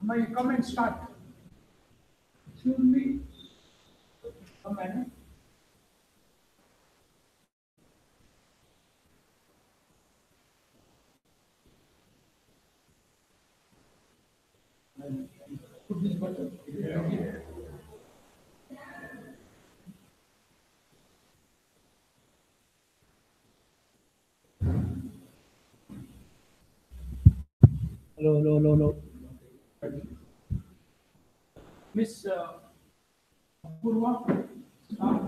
My comment start. Excuse me. A minute. Put this button. Hello. Miss Apurva, start.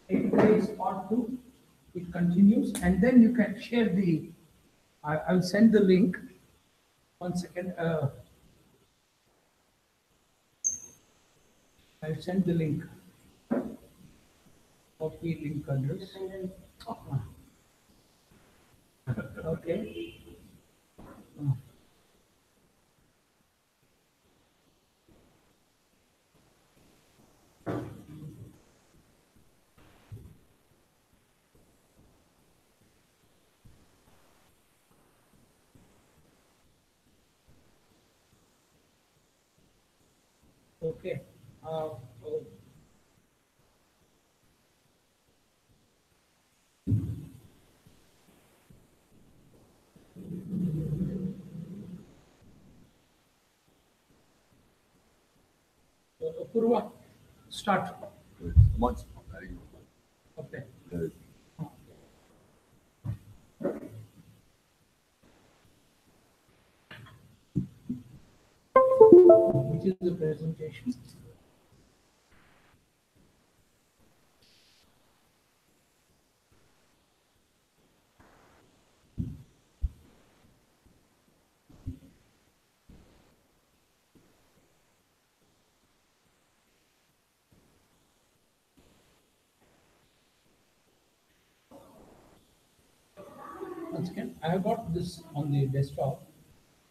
8 days part 2. It continues, and then you can share the. I will send the link. 1 second. I'll send the link. Copy link address. Okay. Okay. Oh. Apurva, start. Once. Okay. Which is the presentation? Once again, I have got this on the desktop.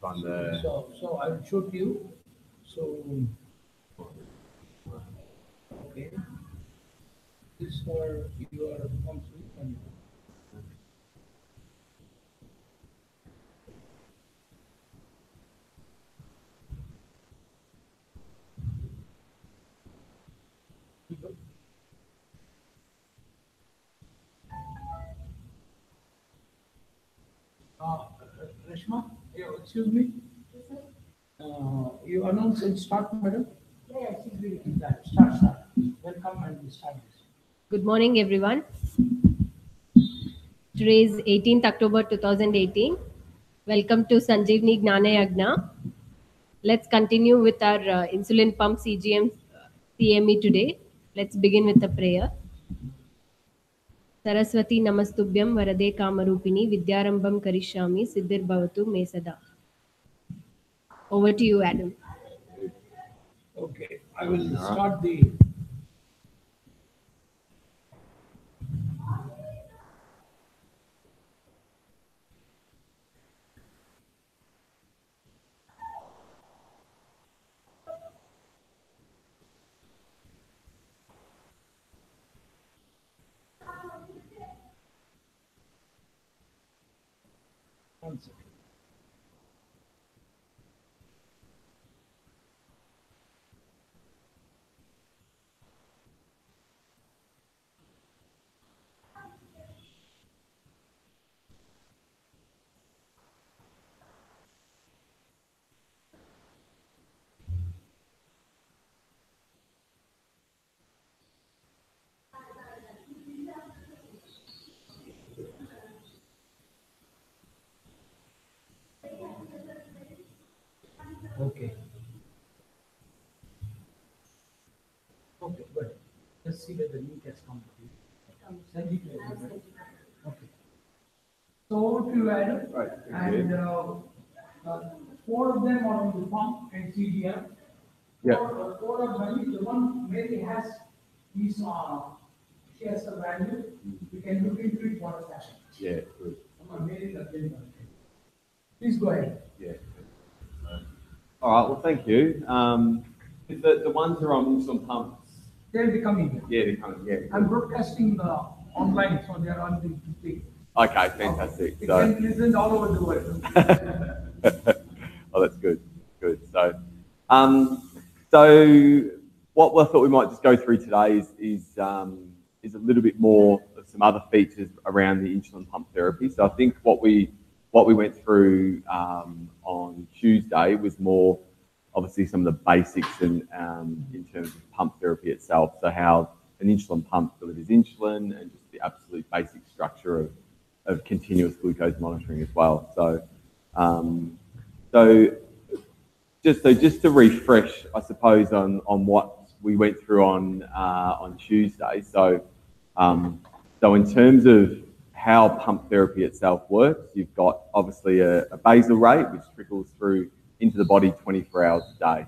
On the So I will show to you. So okay, this for your complete and Reshma, excuse me. You announce and start, madam. Yeah, she's reading. Start. Welcome and we start this. Good morning, everyone. Today is 18th October 2018. Welcome to Sanjeevni Gnana Yagna. Let's continue with our insulin pump CGM CME today. Let's begin with a prayer. Saraswati Namastubhyam Varade Kamarupini Vidyarambam Karishyami Siddhir Bhavatu Me Sada. Over to you, Adam. Okay, I will start the. One second. Okay. Okay, good. Let's see whether the link has come to you. Send it to everybody. Okay. So over to you, Adam. Right, thank And you. 4 of them are on the pump and CDM. Yeah. Four of them, the one Mary has is she has a value. We can look into it what has happened. Yeah, good. Mary, please go ahead. Yeah. All right. Well, thank you. The ones who are on insulin pumps. They'll be coming here. Yeah, they're coming. Yeah. I'm broadcasting online, so they are on the thing. Okay, fantastic. It So, can listen all over the world. Oh, that's good. Good. So what I thought we might just go through today is a little bit more of some other features around the insulin pump therapy. So I think what we went through on Tuesday was more obviously some of the basics and in terms of pump therapy itself. So how an insulin pump delivers insulin and just the absolute basic structure of continuous glucose monitoring as well. Just to refresh, I suppose, on what we went through on Tuesday. So in terms of how pump therapy itself works, you've got obviously a basal rate which trickles through into the body 24 hours a day.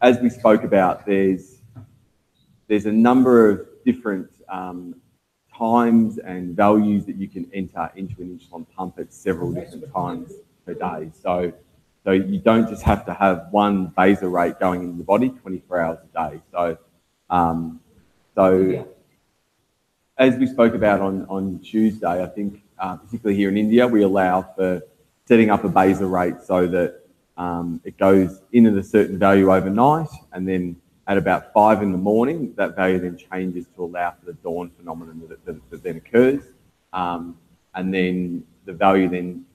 As we spoke about, there's a number of different times and values that you can enter into an insulin pump at several different times per day. So you don't just have to have one basal rate going into the body 24 hours a day. So as we spoke about on Tuesday, I think particularly here in India, we allow for setting up a basal rate so that it goes in at a certain value overnight, and then at about 5 in the morning, that value then changes to allow for the dawn phenomenon that then occurs. And then the value then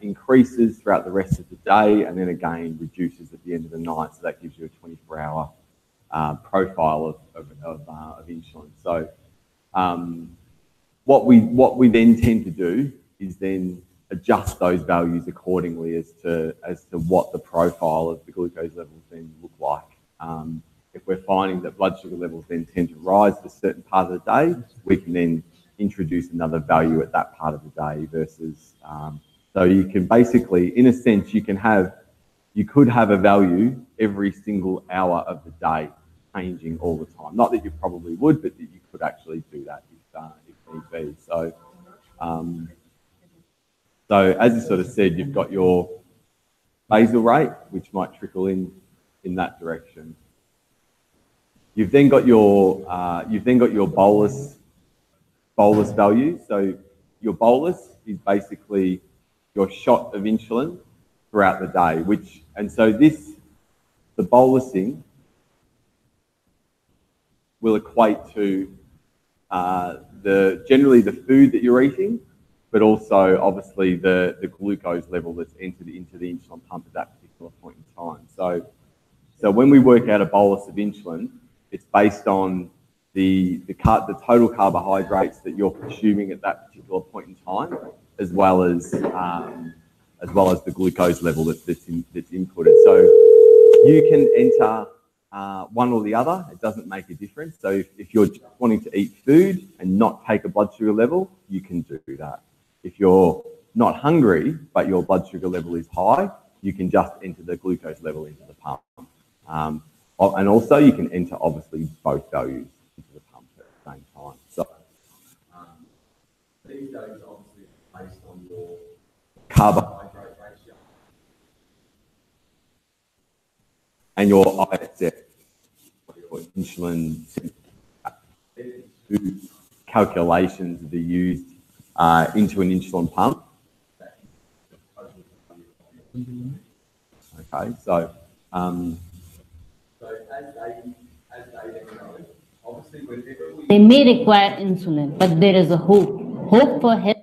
increases throughout the rest of the day, and then again reduces at the end of the night. So that gives you a 24-hour profile of insulin. So what we then tend to do is then adjust those values accordingly as to what the profile of the glucose levels then look like. If we're finding that blood sugar levels then tend to rise at a certain part of the day, we can then introduce another value at that part of the day versus. So you can basically, in a sense, you could have a value every single hour of the day, changing all the time. Not that you probably would, but that you could actually do that if need be. So as you sort of said, you've got your basal rate, which might trickle in that direction. You've then got your bolus value. So your bolus is basically your shot of insulin throughout the day, the bolusing will equate to generally the food that you're eating, but also obviously the glucose level that's entered into the insulin pump at that particular point in time. So when we work out a bolus of insulin, it's based on the total carbohydrates that you're consuming at that particular point in time, as well as the glucose level that's inputted. So you can enter one or the other. It doesn't make a difference. So if you're just wanting to eat food and not take a blood sugar level, you can do that. If you're not hungry but your blood sugar level is high, you can just enter the glucose level into the pump. And also you can enter obviously both values into the pump at the same time. So these values are obviously based on your carbohydrate ratio and your ISF, your insulin sensitivity. Two calculations that are used into an insulin pump. Okay, so as they go, obviously whenever They may require insulin, but there is a hope for health.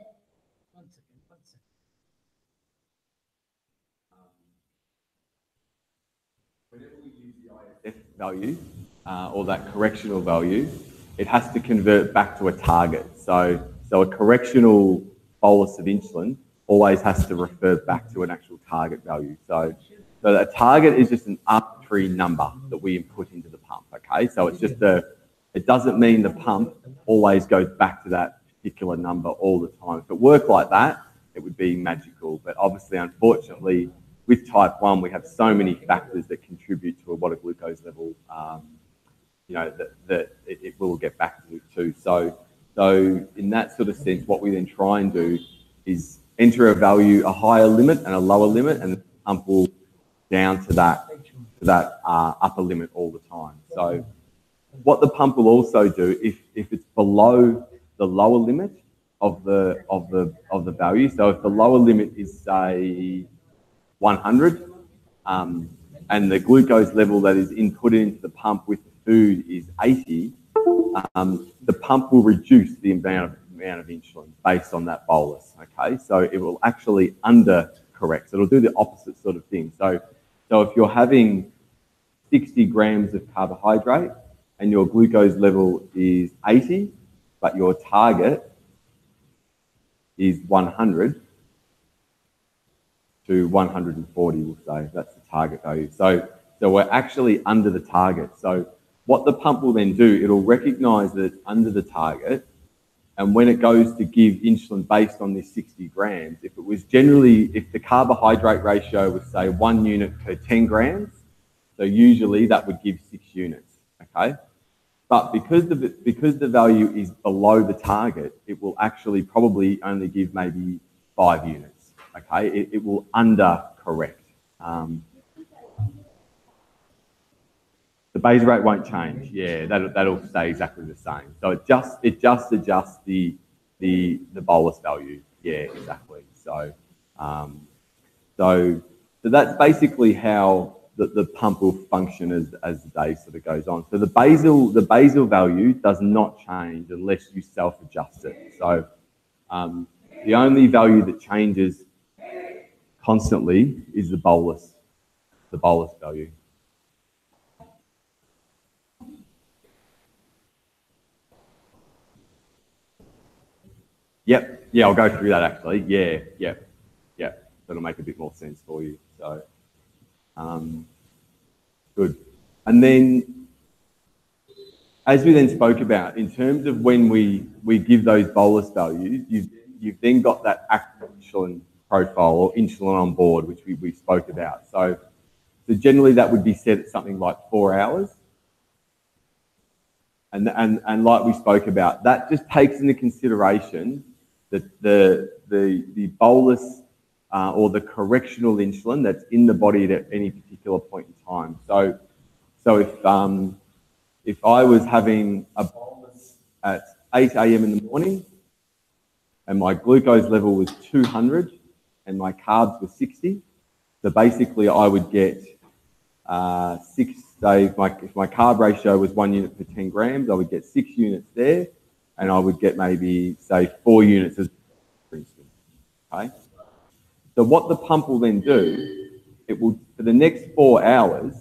Whenever we use the ISF value or that correctional value, it has to convert back to a target. So a correctional bolus of insulin always has to refer back to an actual target value. So a target is just an arbitrary number that we input into the pump, okay? So it's just it doesn't mean the pump always goes back to that particular number all the time. If it worked like that, it would be magical. But obviously, unfortunately, with type 1, we have so many factors that contribute to what a glucose level, that it will get back to. So in that sort of sense, what we then try and do is enter a value, a higher limit and a lower limit, and the pump will down to that upper limit all the time. So what the pump will also do, if it's below the lower limit of the value, so if the lower limit is say 100, and the glucose level that is inputted into the pump with the food is 80, the pump will reduce the amount of insulin based on that bolus, okay? So it will actually undercorrect. So it'll do the opposite sort of thing. So if you're having 60 grams of carbohydrate and your glucose level is 80, but your target is 100 to 140, we'll say. That's the target value. So we're actually under the target. So what the pump will then do, it'll recognize that it's under the target, and when it goes to give insulin based on this 60 grams, if the carbohydrate ratio was, say, 1 unit per 10 grams, so usually that would give 6 units, okay? But because the value is below the target, it will actually probably only give maybe 5 units, okay? It will undercorrect. The base rate won't change. Yeah, that'll stay exactly the same. So it just adjusts the bolus value. Yeah, exactly. So that's basically how the pump will function as the day sort of goes on. So the basal value does not change unless you self-adjust it. So the only value that changes constantly is the bolus value. Yep. Yeah, I'll go through that actually. Yeah. That'll make a bit more sense for you. So, good. And then, as we then spoke about, in terms of when we give those bolus values, you've then got that active insulin profile or insulin on board, which we spoke about. So generally that would be set at something like 4 hours. And like we spoke about, that just takes into consideration that the bolus or the correctional insulin that's in the body at any particular point in time. So if I was having a bolus at 8 a.m. in the morning and my glucose level was 200 and my carbs were 60, so basically I would get if my carb ratio was 1 unit per 10 grams, I would get 6 units there, and I would get maybe, say, 4 units, for instance, okay? So what the pump will then do, it will, for the next 4 hours,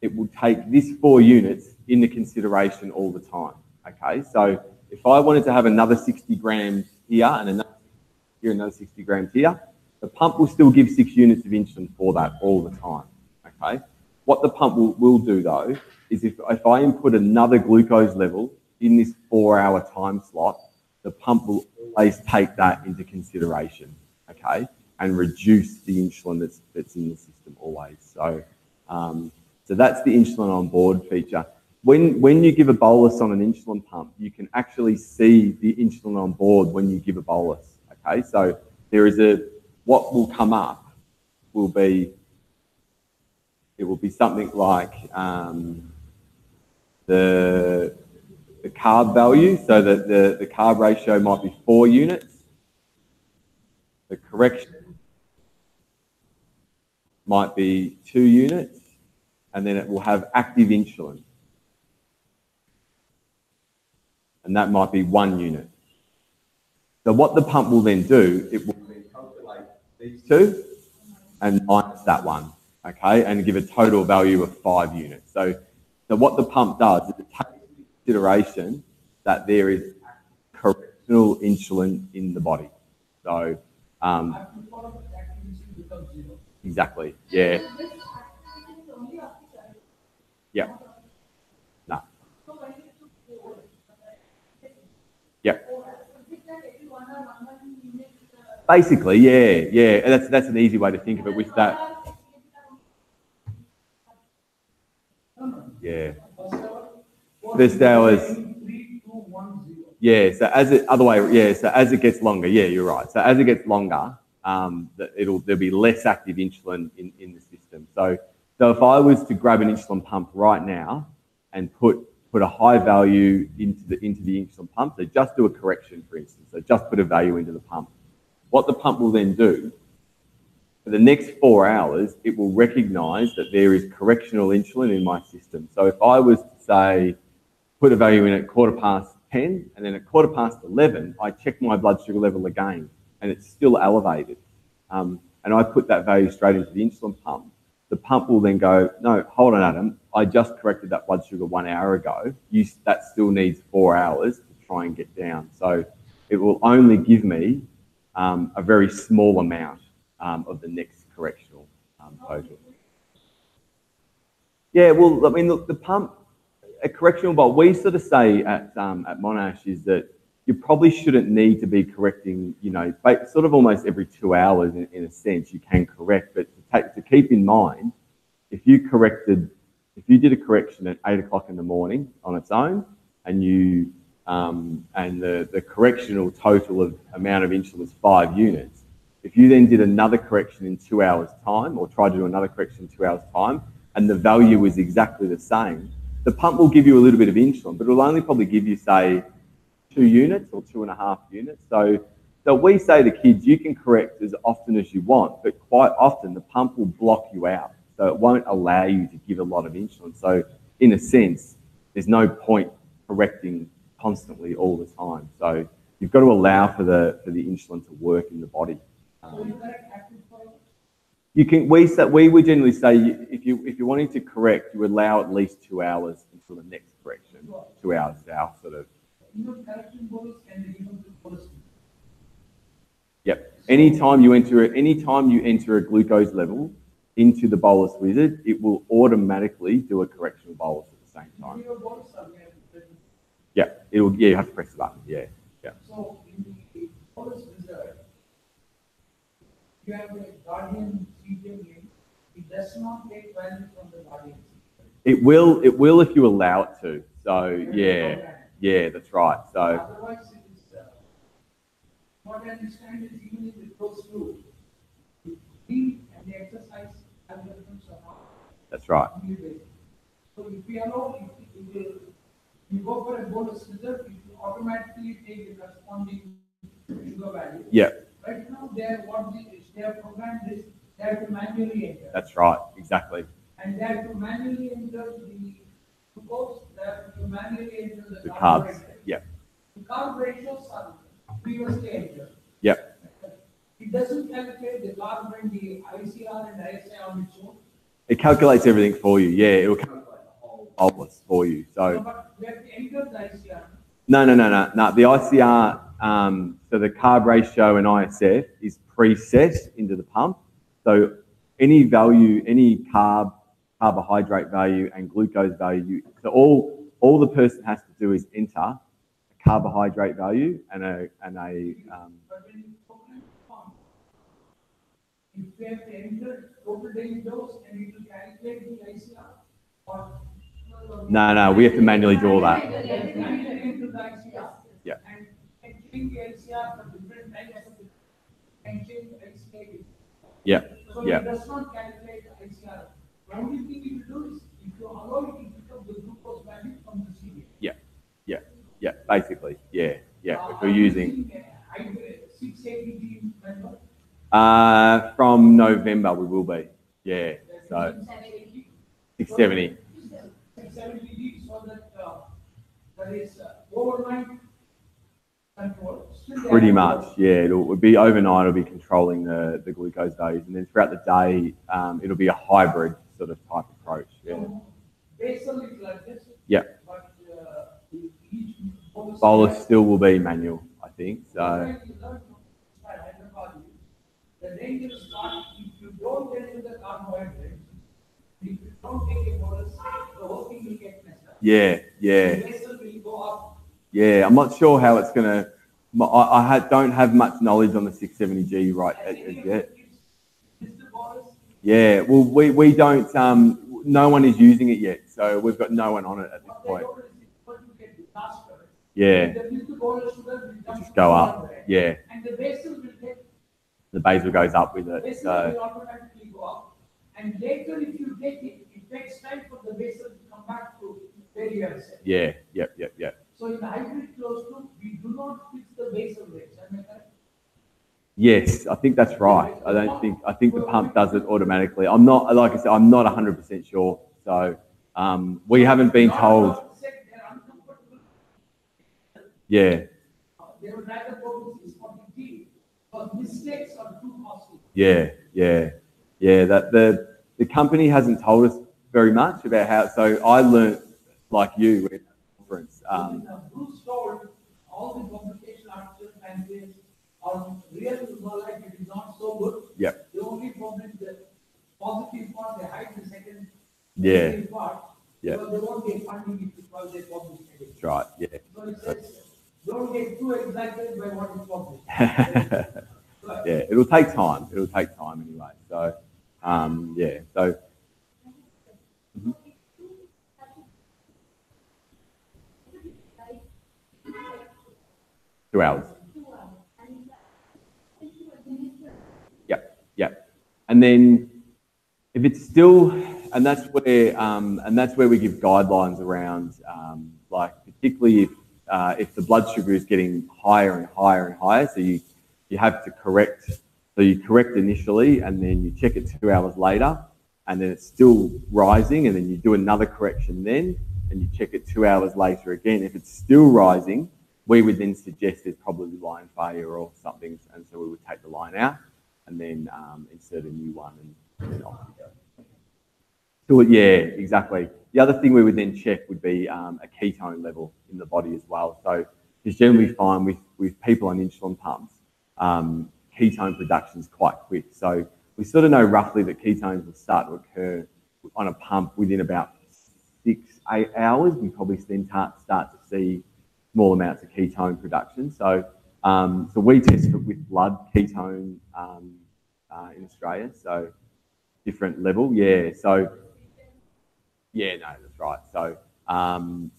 it will take this 4 units into consideration all the time, okay? So if I wanted to have another 60 grams here and another 60 grams here, the pump will still give 6 units of insulin for that all the time, okay? What the pump will do though, is if I input another glucose level in this 4-hour time slot, the pump will always take that into consideration, okay? And reduce the insulin that's in the system always. So, so that's the insulin on board feature. When you give a bolus on an insulin pump, you can actually see the insulin on board when you give a bolus, okay? So there is what will come up will be, it will be something like the carb value, so that the carb ratio might be 4 units. The correction might be 2 units, and then it will have active insulin. And that might be 1 unit. So what the pump will then do, it will then calculate these two and minus that one, okay, and give a total value of 5 units. So what the pump does is it takes into consideration that there is correctional insulin in the body. So, exactly, yeah. Yeah. No. Yeah. Basically, yeah. That's an easy way to think of it with that. Yeah. First hours. Yeah. So as it gets longer. Yeah, you're right. So as it gets longer, there'll be less active insulin in the system. So if I was to grab an insulin pump right now and put a high value into the insulin pump, so just do a correction, for instance. So just put a value into the pump. What the pump will then do, For the next 4 hours, it will recognize that there is correctional insulin in my system. So if I was to say, put a value in at 10:15, and then at 11:15, I check my blood sugar level again, and it's still elevated. And I put that value straight into the insulin pump. The pump will then go, no, hold on, Adam, I just corrected that blood sugar 1 hour ago. That still needs 4 hours to try and get down. So it will only give me a very small amount of the next correctional total. Yeah, well, I mean, look, the pump, a correctional bolt, we sort of say at Monash is that you probably shouldn't need to be correcting, you know, sort of almost every 2 hours in a sense you can correct, but to keep in mind, if you did a correction at 8 o'clock in the morning on its own, and the correctional total of amount of insulin was 5 units, if you then did another correction in 2 hours time, or tried to do another correction in 2 hours time, and the value was exactly the same, the pump will give you a little bit of insulin, but it will only probably give you, say, 2 units or 2.5 units. So we say to kids, you can correct as often as you want, but quite often the pump will block you out. So it won't allow you to give a lot of insulin. So in a sense, there's no point correcting constantly all the time. So you've got to allow for the insulin to work in the body. You can. We would generally say if you're wanting to correct, you allow at least 2 hours until the next correction. 2 hours is our sort of. Yep. Anytime you enter a glucose level into the bolus wizard, it will automatically do a correctional bolus at the same time. Yeah. You have to press the button. Yeah. Yeah. So in the bolus wizard, you have a guardian CGM link. It does not take value from the guardian. It will if you allow it to. So yeah, that's right. So otherwise, it is what I understand is even if it goes through, the eat and the exercise algorithms are not. That's right. So if we allow, you go for a bolus wizard, it will automatically take the corresponding sugar value. Yeah. Right now, they have programmed this. They have to manually enter. That's right. Exactly. And they have to manually enter the glucose. They have to manually enter the carbs. ratio. Yeah. The carb ratios are previously entered. Yep. It doesn't calculate the carb and the ICR and ISA on its own. It calculates everything for you. Yeah, it will calculate the whole bolus for you. So. But we have to enter the ICR. No. The ICR, so the carb ratio and ISF is preset into the pump. So any value, any carbohydrate value and glucose value, so all the person has to do is enter a carbohydrate value and a But when you program the pump, if we have to enter total daily dose and it will calculate the ICR, or no, we have to manually do all that. manually enter the ICR. Yeah. And change the ICR for different types of it, and change the ICR. Yeah. So Yeah. it does not calculate the ICR. The only thing it will do is if you allow it to pick up the glucose value from the CDA. Yeah. Basically, yeah. If we're using 680G member. from November, we will be. Yeah. So 670. 670G, so that is overnight control. Pretty much, yeah. It'll be overnight. It'll be controlling the glucose values, and then throughout the day, it'll be a hybrid sort of type approach. Yeah. So basal is like this. Yeah. But each Bolus still will be manual, I think. So. The range will start if you don't get into the carbohydrates. If you don't take a bolus, the whole thing will get messed up. Yeah. The basal will go up. Yeah, I'm not sure how it's going to. Don't have much knowledge on the 670G right as yet. Yeah, well, we don't. No one is using it yet, so we've got no one on it at this point. Yeah. Just go up. Yeah. And the basal will get. The basal goes up with it. Basal So. will automatically go up. And later, if you take it, it takes time for the basal to come back to where you have set. Yeah. Yep. So in the hybrid closed loop, we do not fix the basal rates. Am I correct? Yes, I think that's right. I think the pump does it automatically. I'm not, like I said, I'm not 100% sure. So we haven't been told. Yeah. They would rather go to 640T, but mistakes are too costly. Yeah. That the company hasn't told us very much about how. So I learnt, like you, at the conference. Bruce told all the publication articles and this on real life it is not so good. Yep. They only publish the positive part, they hide the second Yeah. negative part. Yeah. Because they won't get funding it because they publish it. That's right. Yeah. So it says, don't get too excited by what is published. Yeah, it'll take time. It'll take time anyway. So, yeah. So. Mhm. 2 hours. Yep. And then if it's still, and that's where we give guidelines around, like particularly if the blood sugar is getting higher and higher and higher, so you have to correct. So you correct initially, and then you check it 2 hours later, and then it's still rising, and then you do another correction then, and you check it 2 hours later again. If it's still rising, we would then suggest there's probably line failure or something, and so we would take the line out and then insert a new one, and then off you go. So yeah, exactly. The other thing we would then check would be a ketone level in the body as well. So it's generally fine with people on insulin pumps. Ketone production is quite quick. So we sort of know roughly that ketones will start to occur on a pump within about 6-8 hours. We probably then start to see small amounts of ketone production. So so we test it with blood ketone in Australia. So different level, yeah. So yeah, no, that's right. So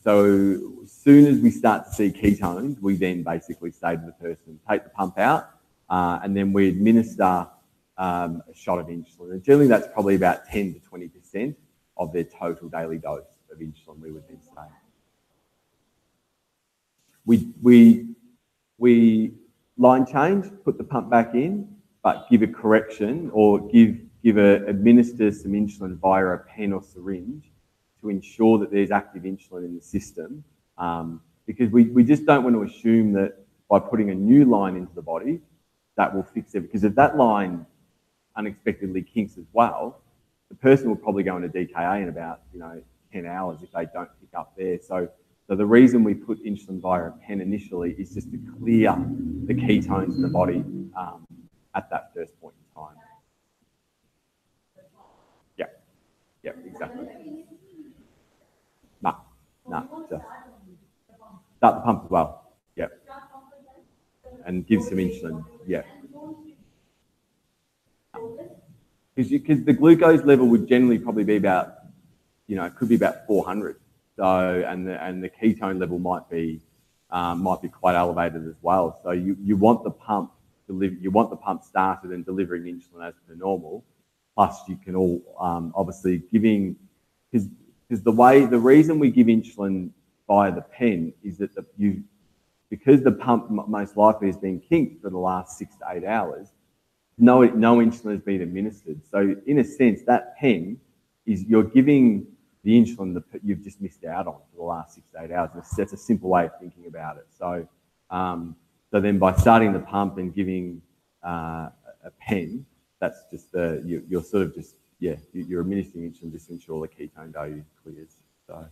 so as soon as we start to see ketones, we then basically say to the person, take the pump out, and then we administer a shot of insulin. And generally, that's probably about 10 to 20% of their total daily dose of insulin. We would then say. We line change, put the pump back in, but give a correction or administer some insulin via a pen or syringe to ensure that there's active insulin in the system, because we just don't want to assume that by putting a new line into the body, that will fix it. Because if that line unexpectedly kinks as well, the person will probably go into DKA in about 10 hours if they don't pick up there. So the reason we put insulin via a pen initially is just to clear the ketones in the body at that first point in time. Yeah, exactly. No, just start the pump as well. Yeah, and give some insulin. Yeah, because the glucose level would generally probably be about, it could be about 400. So and the ketone level might be quite elevated as well. So you want the pump started and delivering insulin as per normal. Plus you can all obviously giving, because the reason we give insulin via the pen is that because the pump most likely has been kinked for the last 6 to 8 hours, no insulin has been administered. So in a sense, that pen is you're giving the insulin that you've just missed out on for the last 6 to 8 hours. That's a simple way of thinking about it. So so then by starting the pump and giving a pen, that's just you're sort of just, you're administering insulin just to ensure the ketone value clears. So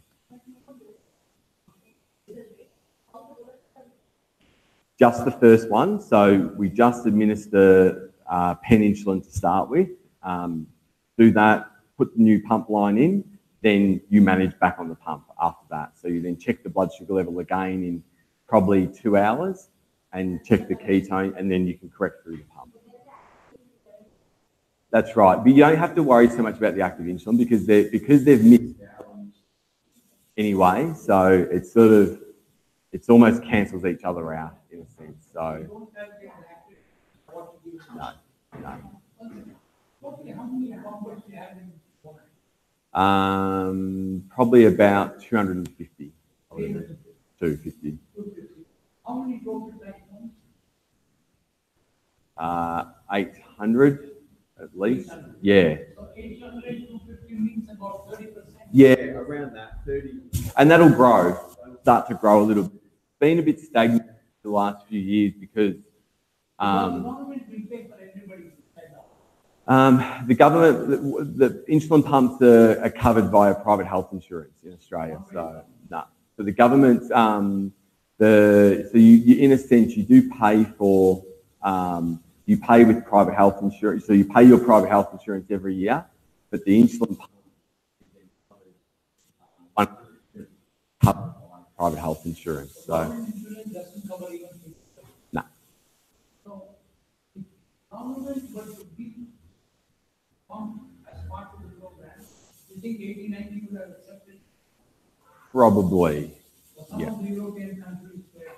just the first one. So we just administer pen insulin to start with. Do that, put the new pump line in, then you manage back on the pump after that. So you then check the blood sugar level again in probably 2 hours and check the ketone, and then you can correct through the pump. That's right. But you don't have to worry so much about the active insulin because they've missed out on anyway. So it's almost cancels each other out in a sense. So no. Probably about 250. 250. How many doses like one? 800 at least. Yeah. So 800 to 50 means about 30%. Yeah, around that 30. And that'll grow. It'll start to grow a little bit. It's been a bit stagnant the last few years because The government will pay for everybody to sign up. the government, the insulin pumps are covered via private health insurance in Australia. So, no. So the government, so you, in a sense, you do pay for, you pay with private health insurance. So you pay your private health insurance every year, but the insulin pump is covered by private health insurance. So, Government insurance doesn't cover even 50%. no. So if government were to be pumped as part of the program, you think 80-90 would have accepted? Probably. For some of the European countries where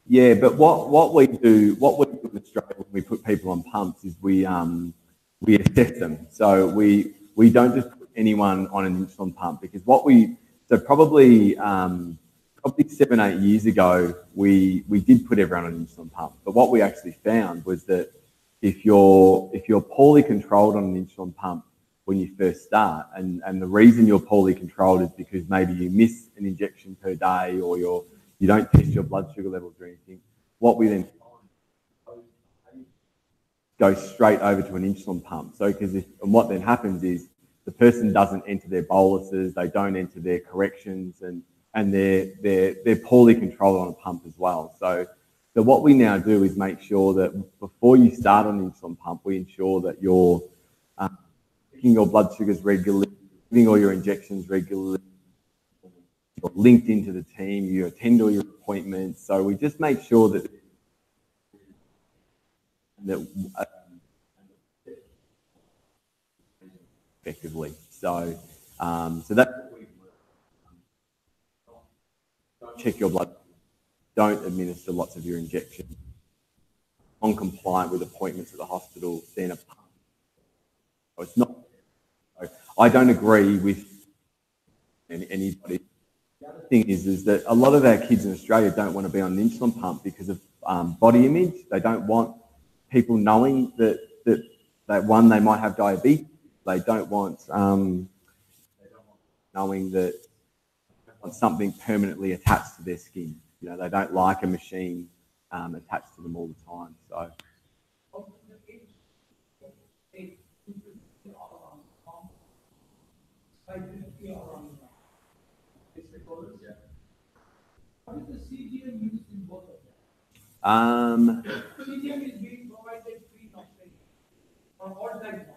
Yeah, but what we do in Australia when we put people on pumps is we assess them. So we don't just put anyone on an insulin pump because probably 7-8 years ago we did put everyone on an insulin pump. But what we actually found was that if you're poorly controlled on an insulin pump when you first start, and the reason you're poorly controlled is because maybe you miss an injection per day or you don't test your blood sugar levels or anything, what we then go straight over to an insulin pump. So and what then happens is the person doesn't enter their boluses, they don't enter their corrections, and they're poorly controlled on a pump as well. So what we now do is make sure that before you start on an insulin pump, we ensure that you're checking your blood sugars regularly, giving all your injections regularly, you're linked into the team, you attend all your appointments. So we just make sure that effectively. So that's what we don't check your blood, don't administer lots of your injections, non-compliant with appointments at the hospital, then a pump. So it's not. So I don't agree with anybody. The other thing is that a lot of our kids in Australia don't want to be on an insulin pump because of body image. They don't want people knowing that one, they might have diabetes. They don't want knowing that they want something permanently attached to their skin. You know, they don't like a machine attached to them all the time. So. What is the CGM used in both of them? CGM is being provided free in Australia for all type 1s.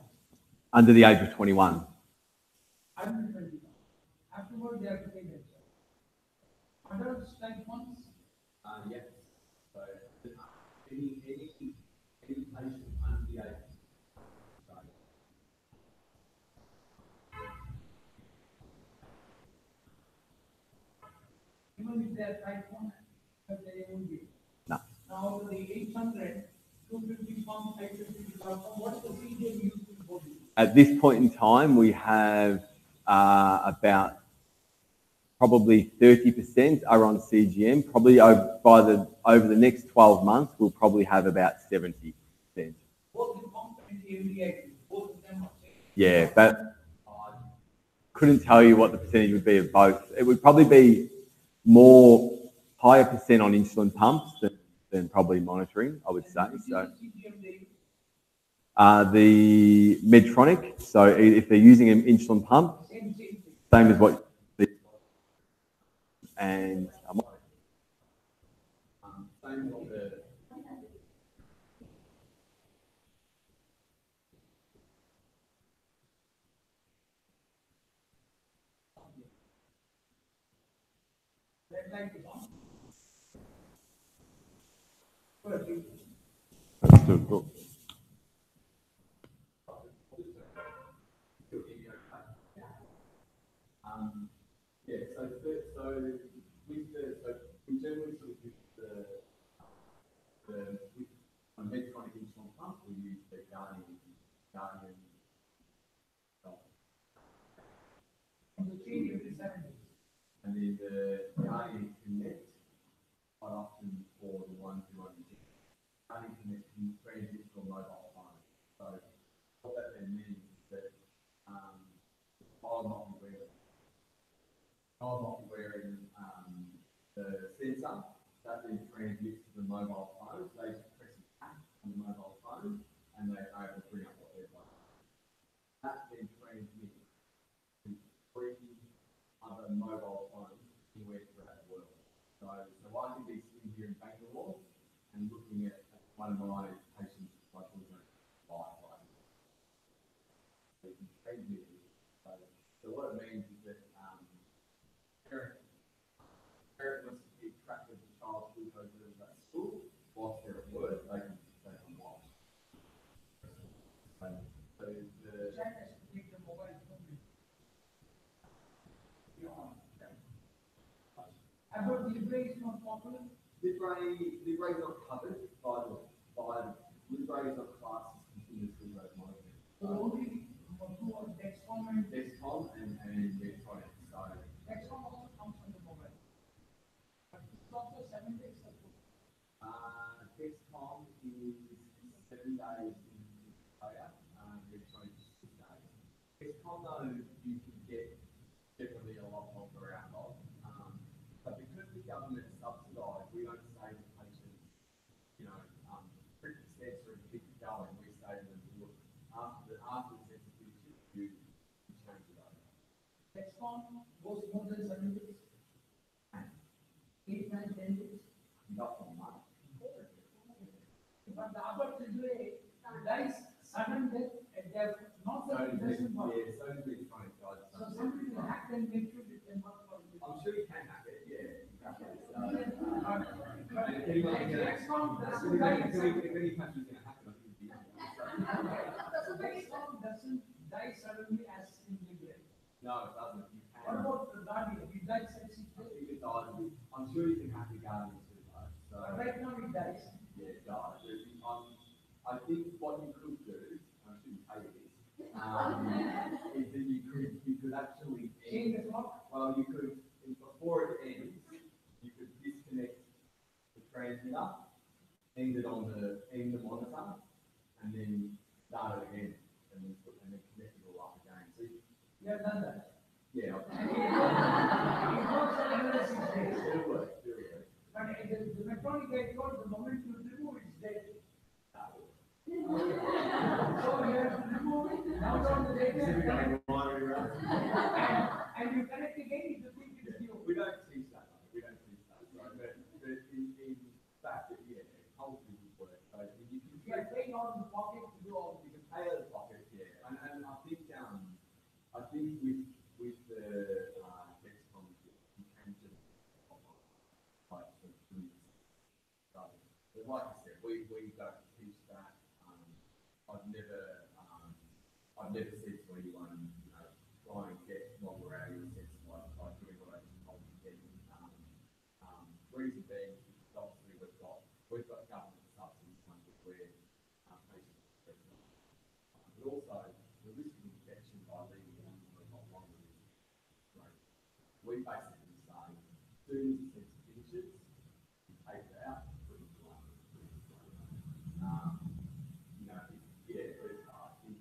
Under the age of 21. Under 21. Afterward, they have to pay themselves. Adults type 1s? Yes. So any patient under the age. Even if they are type 1, they won't be. No. Now, the 800, 250 pump, 550 pump, what is the CGM used in both? At this point in time, we have about probably 30% are on CGM. Probably over the next 12 months, we'll probably have about 70%. Both the pump and the MDI, both of them are same. Yeah, but I couldn't tell you what the percentage would be of both. It would probably be higher percent on insulin pumps than probably monitoring, I would say. So the Medtronic, so if they're using an insulin pump, same as what, and same as what the That's still cool. Yeah, so we generally sort of use with a Medtronic insulin pump, we use the Guardian. And then the Guardian Connect, quite often for the ones who are using Guardian Connect not wearing the sensor that then transmits to the mobile phone. So they just press a tap on the mobile phone and they're able to bring up what they're like. That then transmits to 3 other mobile phones anywhere throughout the world. So I can be sitting here in Bangalore and looking at one of my patients' blood sugar live. So you can transmit it. So what it means is that parent wants to keep track of the child's glucose levels at school whilst they're at work. They can watch. So the Child has to take the mobile phone. About Libre is not popular. Libre is not covered by Libre is not classed as continuous glucose monitoring. So only two are Dexcom and Dexcom and Medtronic. So Dexcom also comes on the mobile. But it's also 7 days support. Dexcom is 7 days in Australia. Medtronic is 6 days. Dexcom though you can get definitely a lot longer out of. But because the government subsidised, we don't say to patients, prick the sensor and keep it going. We say to them, look, after the sensitivity, you change it over. Dexcom goes more than 7 days. 8, 9, 10 days. Not for much. But the other Libre dies sudden death at their not that it doesn't work. Yeah, so does Medtronic, guys. So somebody will hack and make sure it can work for you. I'm sure you can hack it, yeah. Exactly. But Dexcom doesn't die If any country's going to hack it, I think it'd be Dexcom doesn't die suddenly as in Libre. No, it doesn't. You can. What about the Guardian? He dies at 6 I days. think it dies. I'm sure you can hack the Guardian too, though. So, But right now it dies. yeah, it dies. I think what you could do, I shouldn't tell you this, is that you could actually Change the clock. well, you could, before it ends, you could disconnect the transmitter, end the monitor, and then start it again, and then connect it all up again. So You have done that. yeah, It works at another 6 days. it'll work. But the Medtronic guy told the moment you remove it, it's dead. So you have to remove it, download the data, and you connect again, it will think it's you. We don't teach that, though. We don't teach that. So, but in fact, yeah, it probably would work. So you can If you are paying out of the pocket, you do all you can pay out of pocket, yeah. And I think with the Dexcom, you can just like through this. But like I said, we don't teach that. I've never said to anyone, try and get longer out of your sense by doing what I just told you then. Reason being, is obviously we've got government subsidies where patients are pregnant. But also, the risk of infection by leaving them for a lot longer is great. We basically say, as soon as the sensor finishes, you take it out, put it away. I think,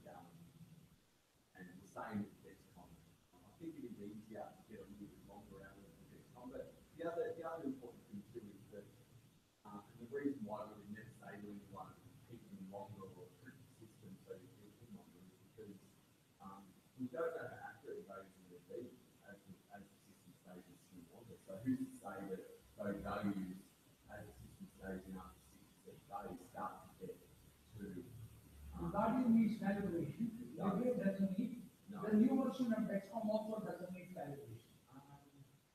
and the same with Dexcom. I think it is easier to get a little bit longer out of the Dexcom, but the other important thing too is that, and the reason why we would never say to anyone, keep them longer or treat the system so you keep them longer is because we don't know how accurate those will be as the system stays in still longer. So who's to say that those values as the system stays in after 6 days start to get to The Guardian needs calibration. Libre doesn't need. No. The new version of Dexcom also doesn't need calibration.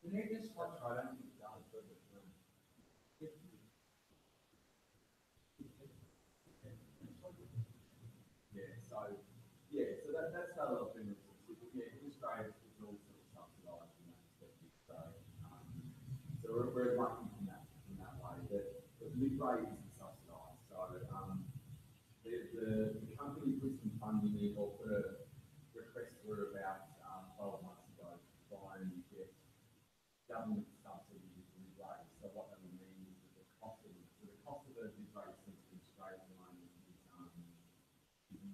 The latest one. I don't think it does, does it? No. So that's the other thing that's in Australia it's all sort of subsidised from that perspective. So we're lucky in that way. But Libre isn't subsidised. So the company put some funding in or put a request through about 12 months ago to try and get government subsidy with Libre. So what that would mean is that the cost of a Libre sensor in Australia at the moment is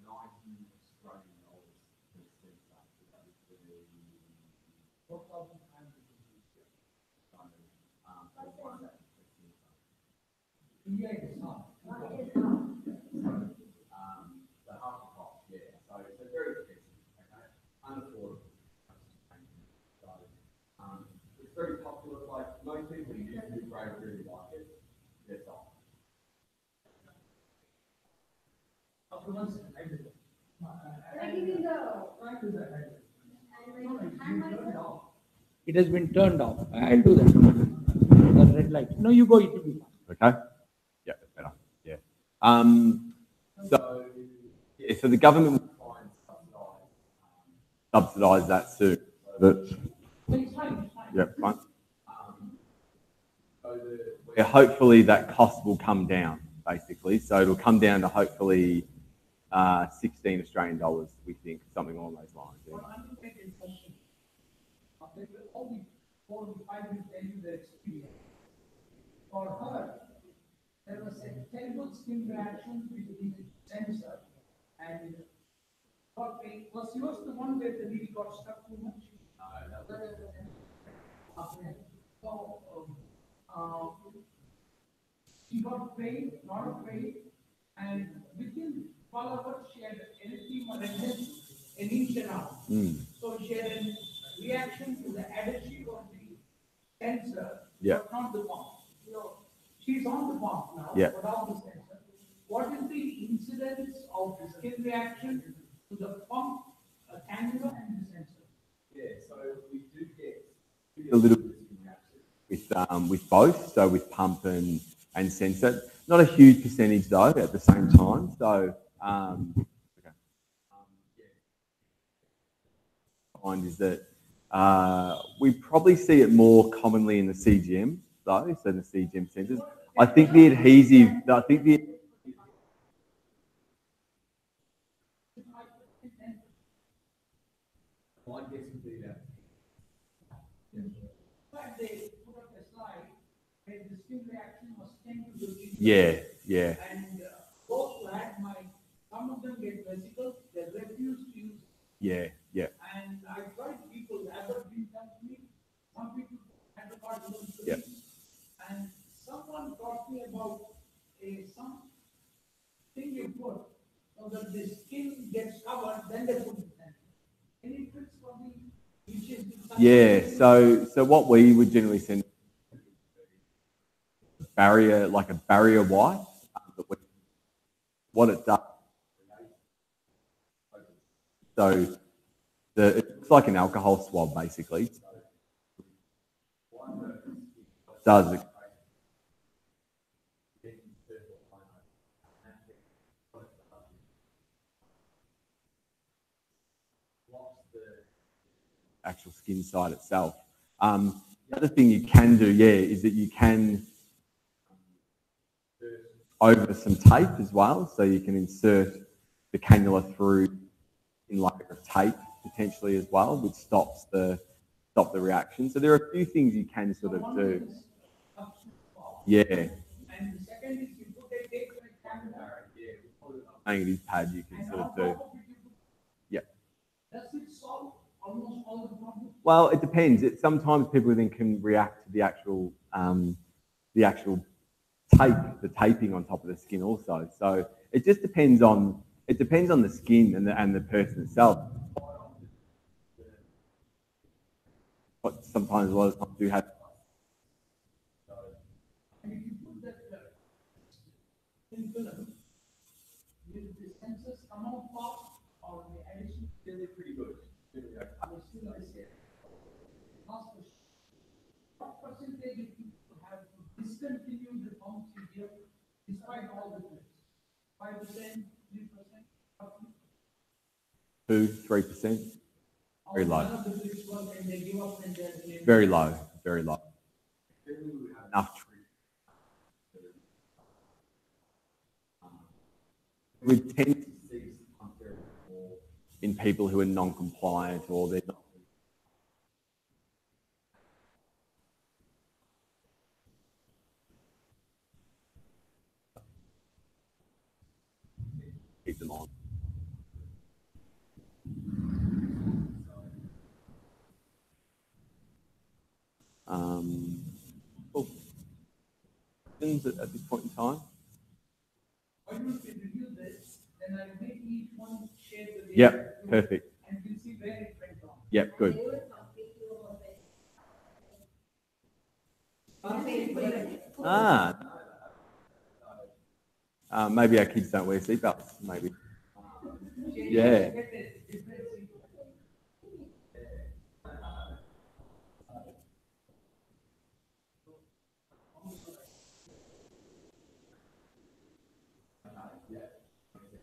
90 Australian dollars per sensor. So that would be 4,500. India is not. The half the cost, yeah. So it's very expensive, okay? Unaffordable. So it's very popular. Like most people use food grade really like it. That's all. After once, I did it. I give you the. I do that. It has been turned off. I'll do that. The red light. No, you go. It will be fine. Okay. Yeah, that's better. Yeah. So, yeah, so the government will try and subsidise that soon. It's fine. It's fine. Yeah, fine. Yeah, hopefully that cost will come down, basically. So it'll come down to hopefully 16 Australian dollars, we think, something along those lines. Yeah. They will all be 4 to 5 will tell you their experience. For her, there was a terrible skin reaction with the sensor and got pain. Was yours the one where the needle got stuck too much? Okay. So, she got pain, lot of pain, and within 12 hours she had erythema redness an inch and a half. So she had a reaction to the adhesive of the sensor, Yeah. but not the pump. So she's on the pump now, Yeah. without the sensor. What is the incidence of the skin reaction to the pump, cannula, and the sensor? Yeah, so we do get a little bit with both, so with pump and sensor. Not a huge percentage though at the same time. So find is that we probably see it more commonly in the CGM though, so in the CGM sensors. I think the adhesive, But they put up a slide where the skin reaction was 10 to 15. yeah. And those who had some of them get vesicles, they refuse to use. Yeah. And I tried people, Aberdeen company, some people had the part of the Yeah. And someone taught me about some thing you put so that the skin gets covered, then they put it in. Any tricks for me? Yeah, so what we would generally send barrier, like a barrier wipe. What it does, so it's like an alcohol swab basically. It does it actual skin side itself. The other thing you can do, is that you can over some tape as well, so you can insert the cannula through in layer of tape potentially as well, which stop the reaction. So there are a few things you can sort of do. Yeah. And the second is you put a tape like cannula. Hang it is pad, you can sort of do. Yeah. Does it solve almost all the problems? Well, it depends. Sometimes people then can react to the actual tape, the taping on top of the skin also. So it just depends on the skin and the person itself. But sometimes a lot of times do have. And if you put that thin film, will the sensors come out fast or the addition? They're pretty good. Still, I say, last question. What percentage of people have discontinued the pump CGM despite all the tips? 5%, 3%, 2-3%. Very low. None of the tips work and they give up and they're Very low. Very low. Enough. We tend to see more in people who are non-compliant or they're not. Keep them on. questions at this point in time? Why don't we review this, then I'll make each one share the data. Yep, perfect. And we'll see where it went wrong. Yep, good. Maybe our kids don't wear seatbelts, maybe. Yeah.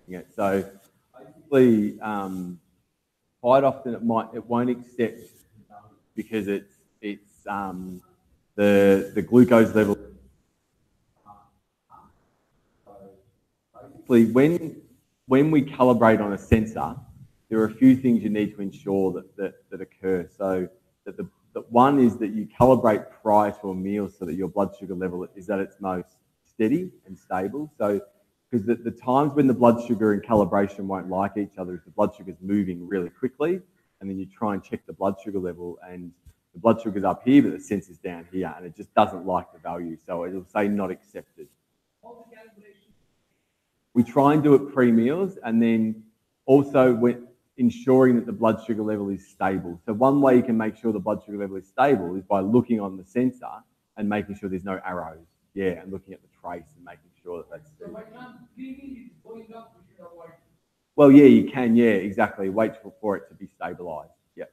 Yeah, so basically, quite often it won't accept because it's the glucose level. Basically, when we calibrate on a sensor, there are a few things you need to ensure that occur. So that one is that you calibrate prior to a meal so that your blood sugar level is at its most steady and stable. So because the times when the blood sugar and calibration won't like each other is the blood sugar is moving really quickly, and then you try and check the blood sugar level, and the blood sugar's up here, but the sensor's down here, and it just doesn't like the value. So it'll say not accepted. We try and do it pre-meals, and then also when ensuring that the blood sugar level is stable. So one way you can make sure the blood sugar level is stable is by looking on the sensor and making sure there's no arrows. Yeah, and looking at the trace and making sure that that's stable. So by time cleaning is going up, we should avoid. Well, yeah, you can. Yeah, exactly. Wait for it to be stabilized. Yeah.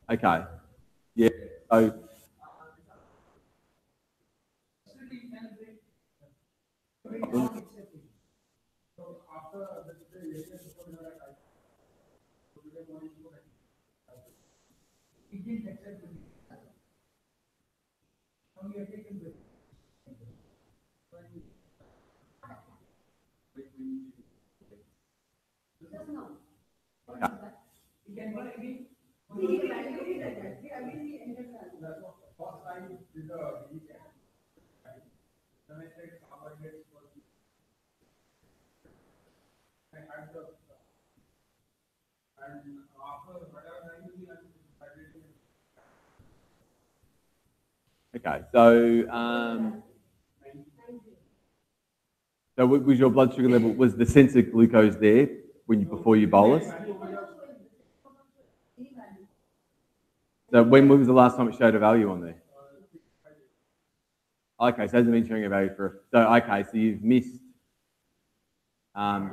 Okay. Yeah. So. Okay, so was your blood sugar level, was the sensor glucose there before you bolus? So when was the last time it showed a value on there? Okay, so it hasn't been showing a value so you've missed. Okay.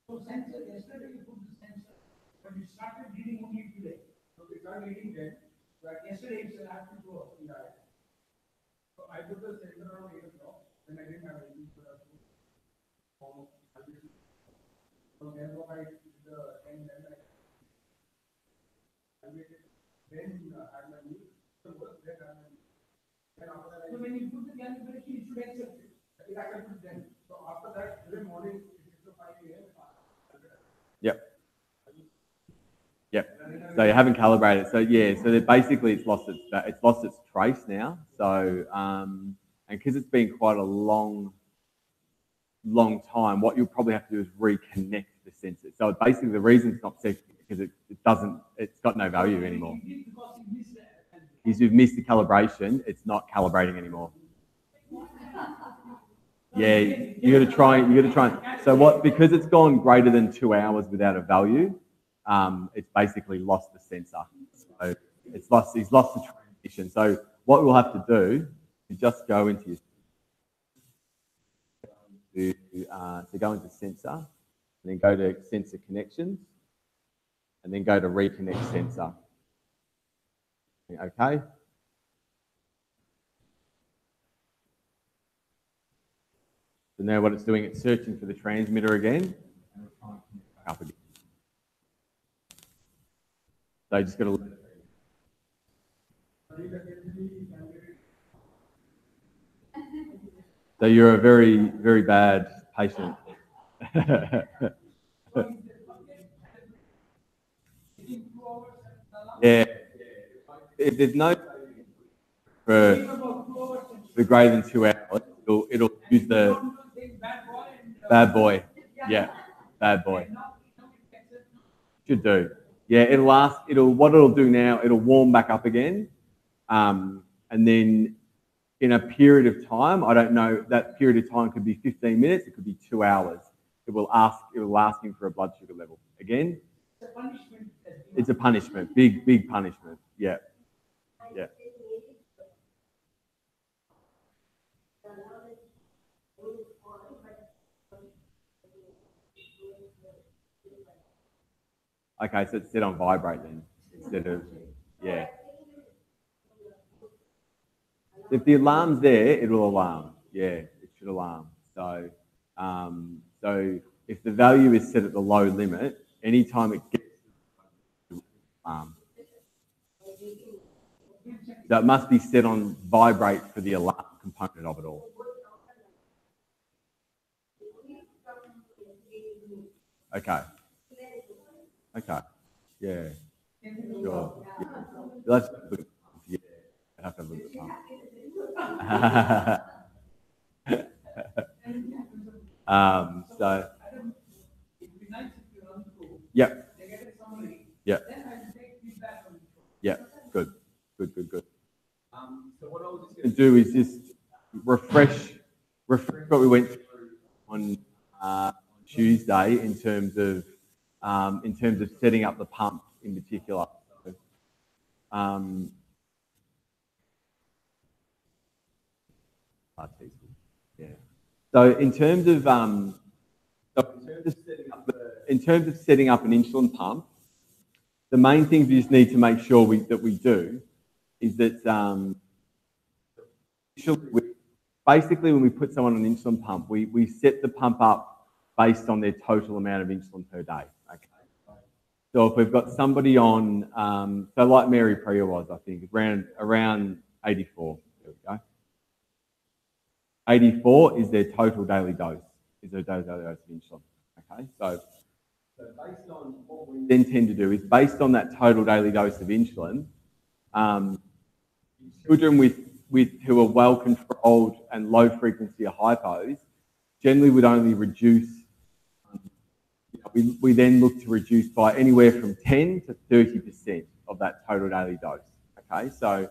So sensor, yesterday you put the sensor, but you started reading only today. So we started reading then, but yesterday it's an active go. So I put the sensor around 8 o'clock, then I didn't have anything for us to. So then what I did then had my meal. So when you put the calibration, you should accept it. It accepted then. So after that, today morning, it's 5 a.m. Yep. Yep. So you haven't calibrated. So yeah. So basically, it's lost its trace now. So and because it's been quite a long time, what you'll probably have to do is reconnect the sensor. So basically, the reason it's not set because it's got no value anymore. Because you've missed the calibration, it's not calibrating anymore. Yeah, you got to try. So because it's gone greater than 2 hours without a value, it's basically lost the sensor. So he's lost the transition. So what we'll have to do is just go into go into sensor, and then go to sensor connections, and then go to reconnect sensor. Okay. So now what it's doing, it's searching for the transmitter again. Up again. So you just got to. So you're a very, very bad patient. Yeah. There's no for greater than 2 hours. It'll use the bad boy. Yeah, bad boy. Should do. Yeah, it'll last. What it'll do now, it'll warm back up again, and then in a period of time, I don't know, that period of time could be 15 minutes, it could be 2 hours. It will ask him for a blood sugar level. Again, It's a punishment. it's a punishment, big punishment. Yeah, yeah. Okay, so it's set on vibrate then, instead of, yeah. If the alarm's there, it will alarm. Yeah, it should alarm. So, so if the value is set at the low limit, anytime it gets alarm. So it must be set on vibrate for the alarm component of it all. Okay. Okay. Yeah. Sure. Yeah. Let's look at, yeah. I have to look at pump. So. Yep. Yep. Yep. Good. Good. So what I was just going to do is just refresh what we went through on Tuesday in terms of setting up the pump in particular. Yeah. So in terms of setting up an insulin pump, the main things we just need to make sure that we do is that basically when we put someone on an insulin pump, we set the pump up based on their total amount of insulin per day. Okay. So if we've got somebody on, so like Mary Priya was, I think, around 84. There we go. 84 is their total daily dose, is their daily dose of insulin. Okay, so based on what we then tend to do is based on that total daily dose of insulin, children who are well controlled and low frequency or hypos generally would only reduce. We then look to reduce by anywhere from 10 to 30% of that total daily dose. Okay, so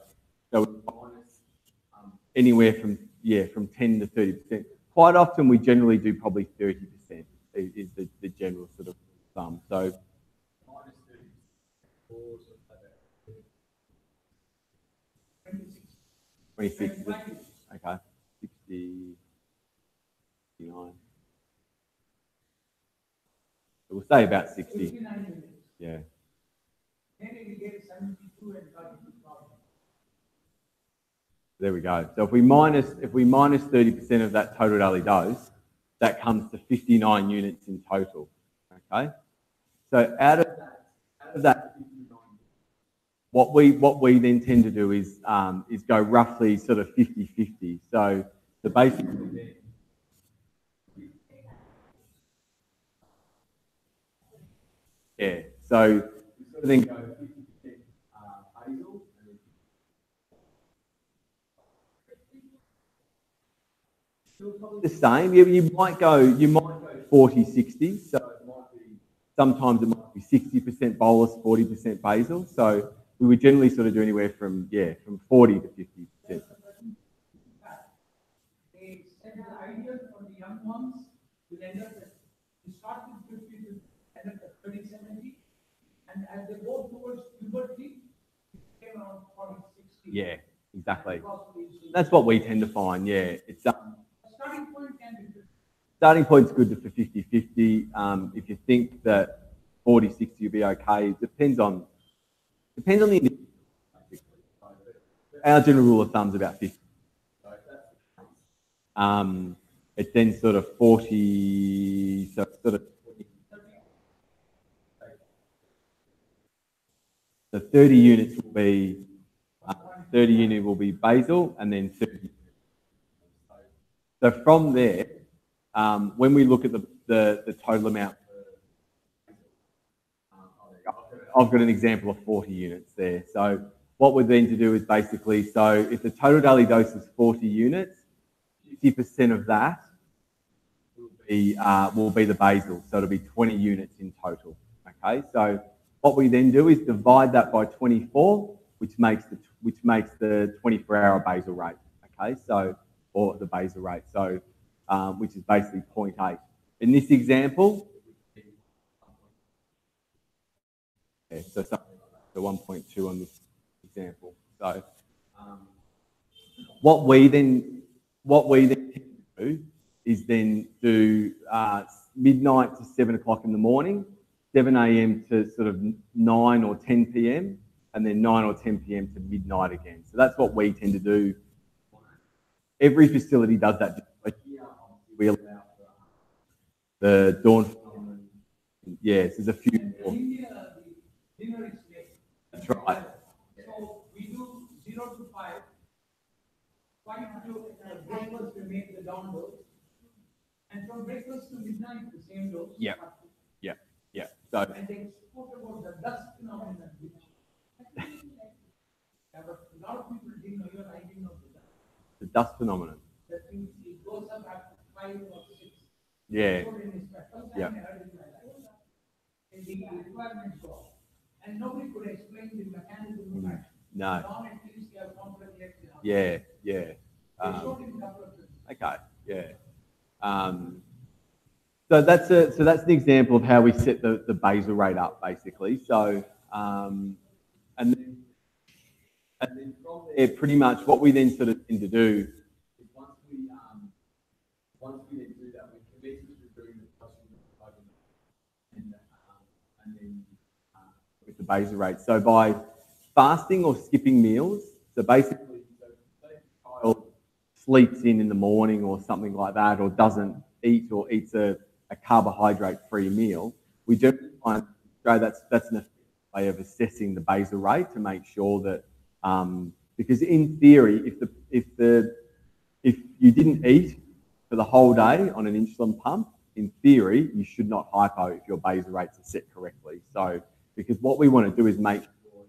anywhere from 10 to 30%. Quite often we generally do probably 30% is the general sort of thumb. So 26. Okay. 60, 69. So we'll say about 60. Yeah. There we go. So if we minus 30% of that total daily dose, that comes to 59 units in total. Okay. So out of that, what we then tend to do is go roughly sort of 50-50. So basically, yeah. So then go 50% basal. Still probably the same. You might go 40-60. So sometimes it might be 60% bolus, 40% basal. So we would generally sort of do anywhere from 40 to 50%. They said the ideal for the young ones will end up you start with 50 to end up at 30-70, and as they go towards puberty, it came around 40-60. Yeah, exactly. That's what we tend to find. Yeah, it's starting point can be 50. Starting point's good for 50-50. If you think that 40-60 will be okay, it depends on the individual. Our general rule of thumb is about 50. It's then sort of 40, so sort of 30 units will be 30 unit will be basal, and then 30. So from there, when we look at the total amount, I've got an example of 40 units there. So what we're then to do is basically, so if the total daily dose is 40 units, 50% of that will be the basal. So it'll be 20 units in total. Okay, so what we then do is divide that by 24, which makes the 24-hour basal rate. Okay, so or the basal rate, so which is basically 0.8. In this example, yeah, so the 1.2 on this example. So what we then tend to do is then do midnight to 7 o'clock in the morning, 7 a.m. to sort of 9 or 10 p.m., and then 9 or 10 p.m. to midnight again. So that's what we tend to do. Every facility does that. We allow the dawn phenomenon. Yes, there's a few more. In India, the dinner is late. That's right. So we do 0 to 5. 5 to breakfast, we make the dawn dose. And from breakfast to midnight, the same dose. Yeah. Yeah. Yeah. So And they spoke about the dust phenomenon, which yeah, but a lot of people didn't know, even I didn't know the dust. the dust phenomenon. That means it goes up after 5 or 6. Yeah. So in his first Yeah. time I heard in my life. And the requirements go up. And nobody could explain the mechanism of action. No. Now at least you have complex lecture. Yeah. Yeah. They showed him a couple of things. Okay. Yeah. So that's an example of how we set the basal rate up, basically. So and then from there, pretty much what we then sort of tend to do is once we then do that, we commence with doing the process and then with the basal rate. So by fasting or skipping meals, so basically, say a child sleeps in the morning or something like that, or doesn't eat or eats a carbohydrate-free meal, we do find that's an effective way of assessing the basal rate to make sure that because in theory, if you didn't eat for the whole day on an insulin pump, in theory, you should not hypo if your basal rates are set correctly. So, because what we want to do is make sure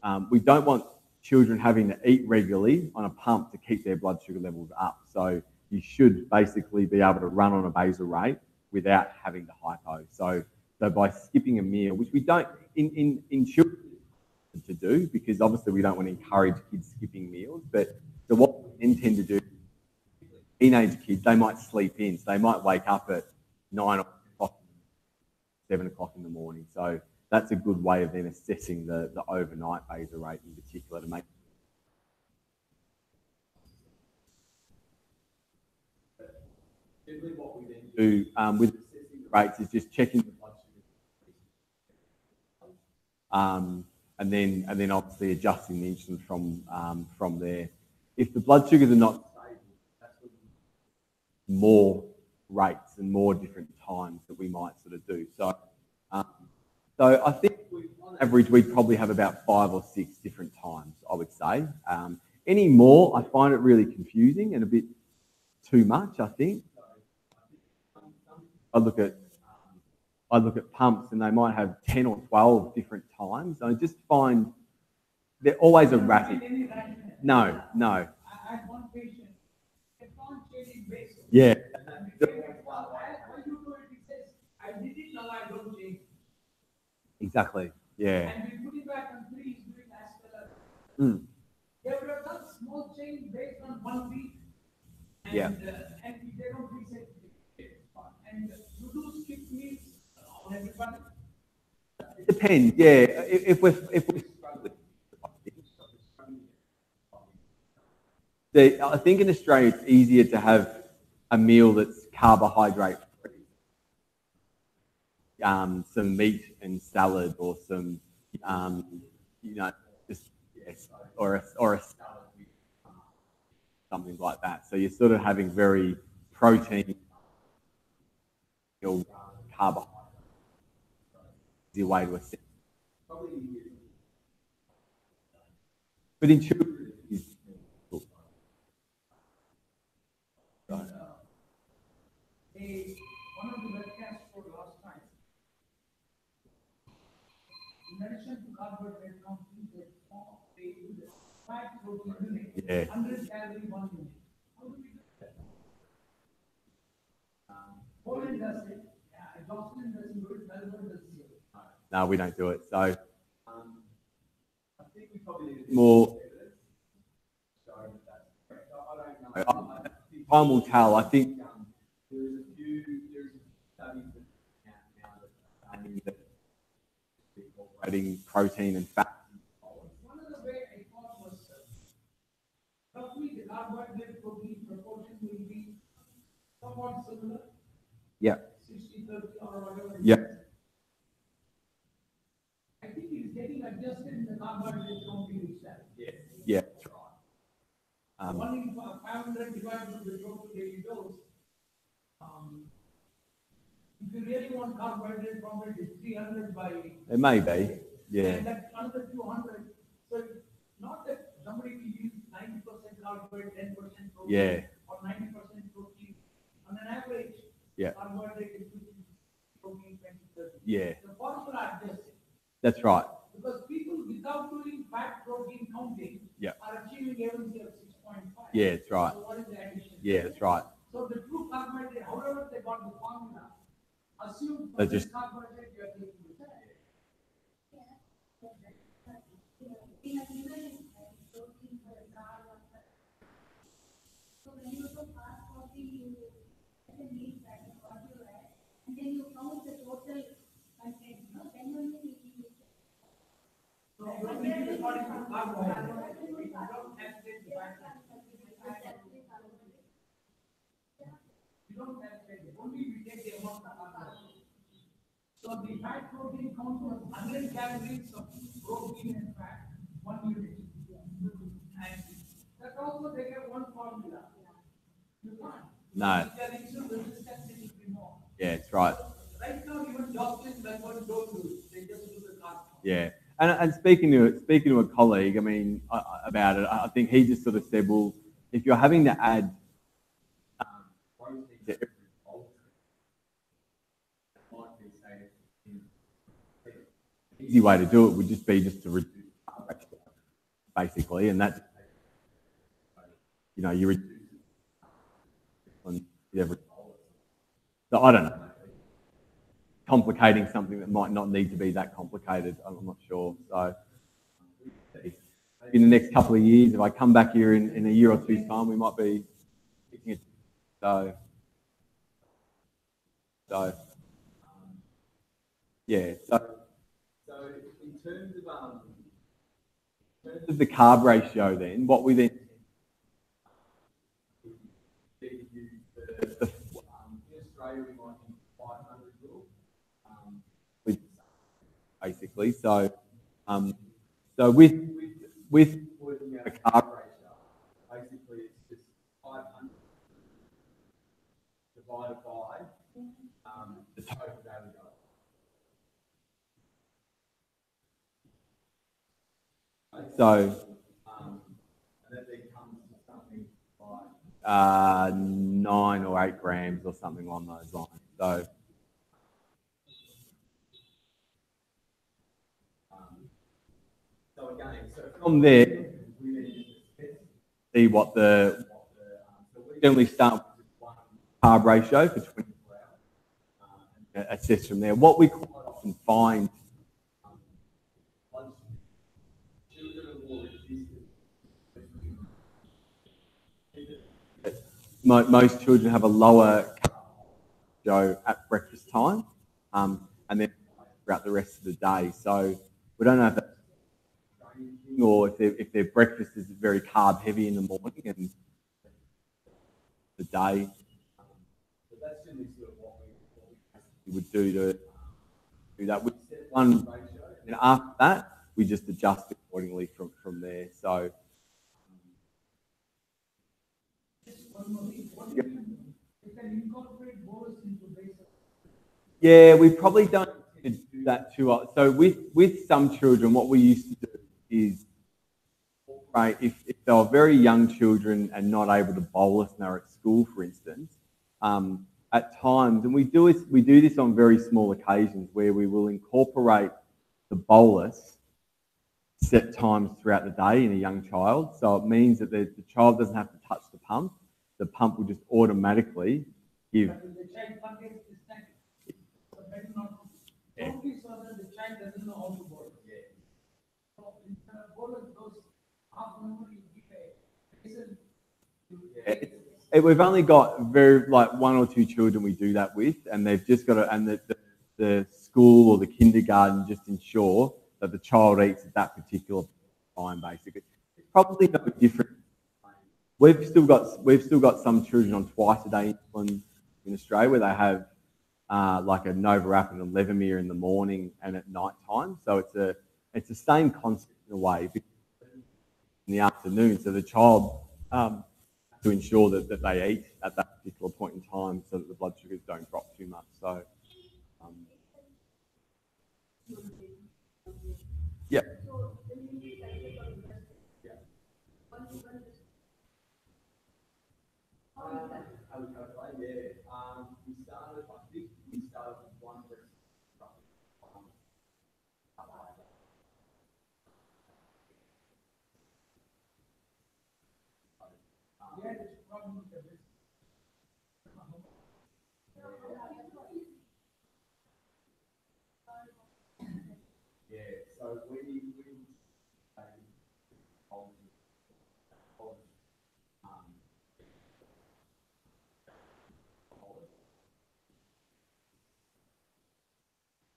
that we don't want children having to eat regularly on a pump to keep their blood sugar levels up. So you should basically be able to run on a basal rate without having to hypo. So by skipping a meal, which we don't in children to do, because obviously we don't want to encourage kids skipping meals. But so what we intend to do, teenage kids, they might sleep in, so they might wake up at 9 o'clock, 7 o'clock in the morning. So that's a good way of then assessing the overnight basal rate in particular to make. Generally, what we then do with assessing the rates is just checking the blood sugar. And then obviously adjusting the insulin from there. If the blood sugars are not stable, that's when more rates and more different times that we might sort of do. So I think on average we'd probably have about 5 or 6 different times, I would say. Any more, I find it really confusing and a bit too much, I think. I look at pumps and they might have 10 or 12 different times. I just find they're always erratic. No. I had one patient, they found changing basal. Yeah. Why you do it? He says, I did it, now I don't change. Exactly. Yeah. And we put it back on 3, he's doing as well as. They would have done small change based on 1 week. And, Yeah. And they don't reset it. And you do skip meals on everybody. It depends. Yeah. If we're struggling, I think in Australia it's easier to have a meal that's carbohydrate free. Some meat and salad, or some, just or a salad with something like that. So you're sort of having very protein, carbohydrate. Easy way to assess. But in children, it's cool. One of the webcasts for last time, in addition to carbohydrate counting, they do the fat protein unit, Yeah. 100 calorie 1 unit. How do we do that? Poland does it. Yeah, Jocelyn doesn't do it. Melbourne does it. No, we don't do it. So I think we probably need more. Time will tell. I think there's a few studies that now that are saying that incorporating protein and fat. One of the way I thought was roughly the carbohydrate protein proportion will be somewhat similar, Yeah. 60-30 or whatever. Yeah. I think it's getting adjusted in the carbohydrate counting itself. Yeah. One in 500 divided by the total daily dose. If you really want carbohydrate from it, it's 300 by. It may be. Yeah. And that's another 200. So it's not that somebody will use 90% carbohydrate, 10% protein, Yeah. or 90% protein. On an average, Yeah. carbohydrate is protein 20-30. Yeah. The formula adjusts it. That's right. Because people without doing fat protein counting are achieving levels of 6.5. Yeah, that's right. So what is the addition? Yeah, that's right. So the true carbohydrate, however they got the formula, assume They for just- this carbohydrate you are taking the fat. So when you do fast protein, you get the meat fat, what you add, and then you count the total content, no? Then only you eat it. So when you do according to carbohydrate, you don't calculate the fat. You don't calculate it, only we take the amount of carbohydrate. So the fat protein count was 100 calories of protein and fat, 1 unit. And that also they get one formula. You can't. No. If they are insulin resistant, it will be more. Yeah, that's right. Right now, even doctors that one don't do it. They just do the carb. Yeah. And speaking to a colleague, I mean, about it, I think he just sort of said, well, if you're having to add protein to every bowl, easy way to do it would just be to reduce carb ratio, basically, and that's, you reduce on every bowl. So I don't know. Complicating something that might not need to be that complicated, I'm not sure. So in the next couple of years, if I come back here in a year or two's time, we might be fixing it. So yeah. So in terms of the carb ratio, then what we then in Australia we might use 500 ml. Basically, so with working out a carb ratio, basically it's just 500 divided by the total daily dose. So and that then comes to something like 9 or 8 grams or something along those lines. So again, so from there, we then see what so we generally start with one carb ratio for 24 hours and assess from there. What we quite often find, children are more resistant. Most children have a lower carb ratio at breakfast time, and then throughout the rest of the day. So we don't know if that's or if their breakfast is very carb heavy in the morning and the day. So that's generally sort of what we would do to do that. We set one ratio, and after that, we just adjust accordingly from there. So. Yeah, we probably don't do that too often. So with some children, what we used to do is, right, if they were very young children and not able to bolus and they're at school, for instance, at times, and we do this on very small occasions where we will incorporate the bolus set times throughout the day in a young child. So it means that the child doesn't have to touch the pump. The pump will just automatically give. But the child forgets this time. So better not. Only so that the child doesn't We've only got very like 1 or 2 children we do that with, and they've just got to, and the school or the kindergarten just ensure that the child eats at that particular time. Basically, it's probably no different. We've still got some children on twice a day insulin in Australia where they have like a Novorapid and Levemir in the morning and at night time. So it's the same concept in a way in the afternoon. So the child to ensure that they eat at that particular point in time so that the blood sugars don't drop too much. So yeah.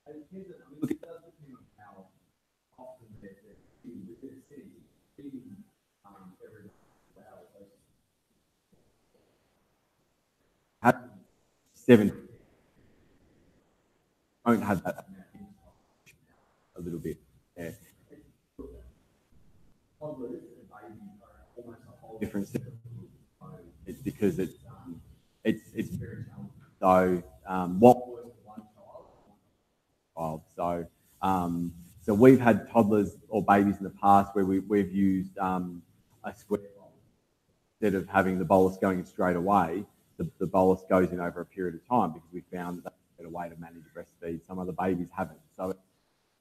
So look, it does depend on how often they're eating. With the city, eating every hour. Have 7. Don't have that a little bit. Yeah. Toddlers and babies are almost a whole different set. It's because it's very challenging. So what works for one child? So we've had toddlers or babies in the past where we've used a square bowl. Instead of having the bolus going straight away, the bolus goes in over a period of time because we found that that's a better way to manage breastfeed. Some other babies haven't. So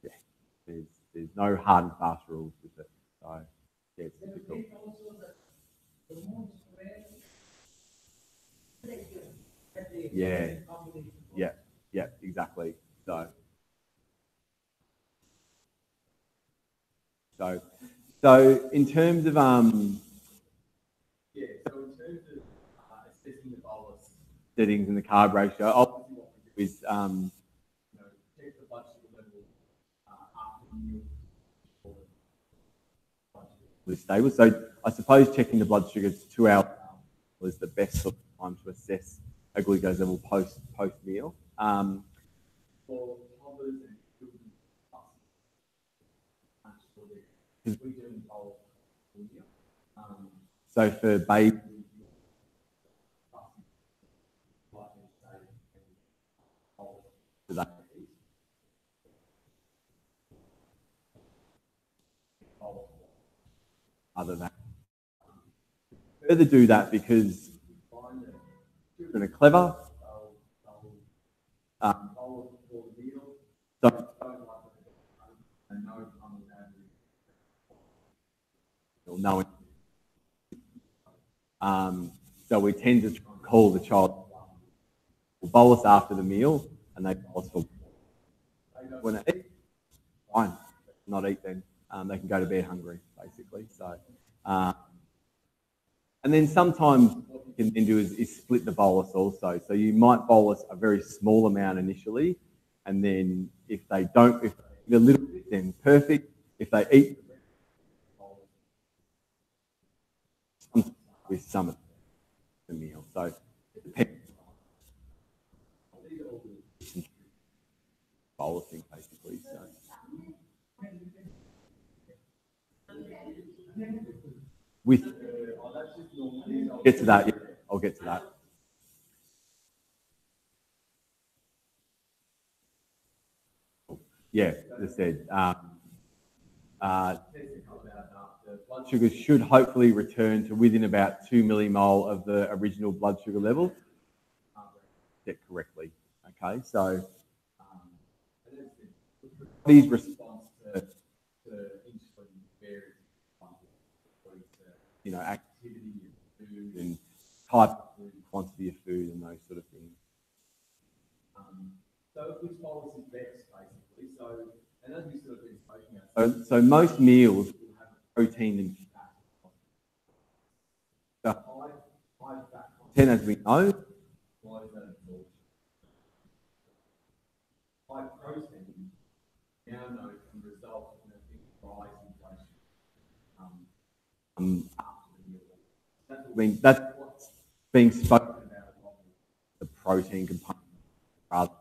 yeah, there's no hard and fast rules with it. So yeah, it's difficult. Yeah, exactly. So in terms of assessing the bolus settings in the carb ratio, obviously what we do is check the blood sugar level after the meal is stable. So I suppose checking the blood sugars 2 hours is the best sort of time to assess a glucose level post meal. For toddlers and children, because we do involve so for babies, other than further do that because children are clever. So we tend to call the child bolus after the meal, and they bolus for when they eat. Fine, not eat then. They can go to bed hungry, basically. So, and then sometimes what you can then do is split the bolus also. So you might bolus a very small amount initially, and then if they don't, if they eat a little bit, then perfect. If they eat with some of the meal, so it depends. Bolusing basically. So. With I'll get to that. Yeah, I'll get to that. Yeah, as I said, the blood sugar should hopefully return to within about 2 millimole of the original blood sugar level. Set correctly. Okay, so the body's response to insulin varies. Activity of food and type of food, quantity of food, and those sort of things. So which bolus is best, basically? So, and as we sort of been speaking about, so most meals will have protein and fat. So high content, as we know, slows that absorption. High protein now know can result in a big rise in inflation after the meal. That's what's being spoken about, the protein component rather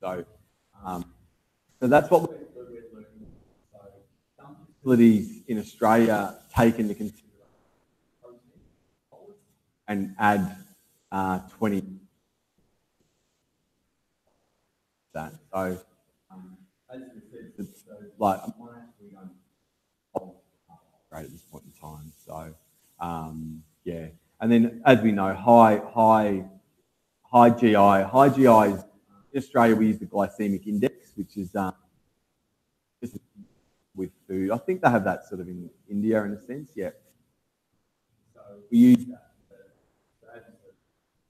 than so that's what we're learning. So some facilities in Australia take into consideration protein and add 20 that. So as we said, so like I'm not actually going great at this point in time. So yeah, and then as we know, high GI. High GI is in Australia we use the glycemic index, which is just with food. I think they have that sort of in India in a sense. Yeah. So we use that.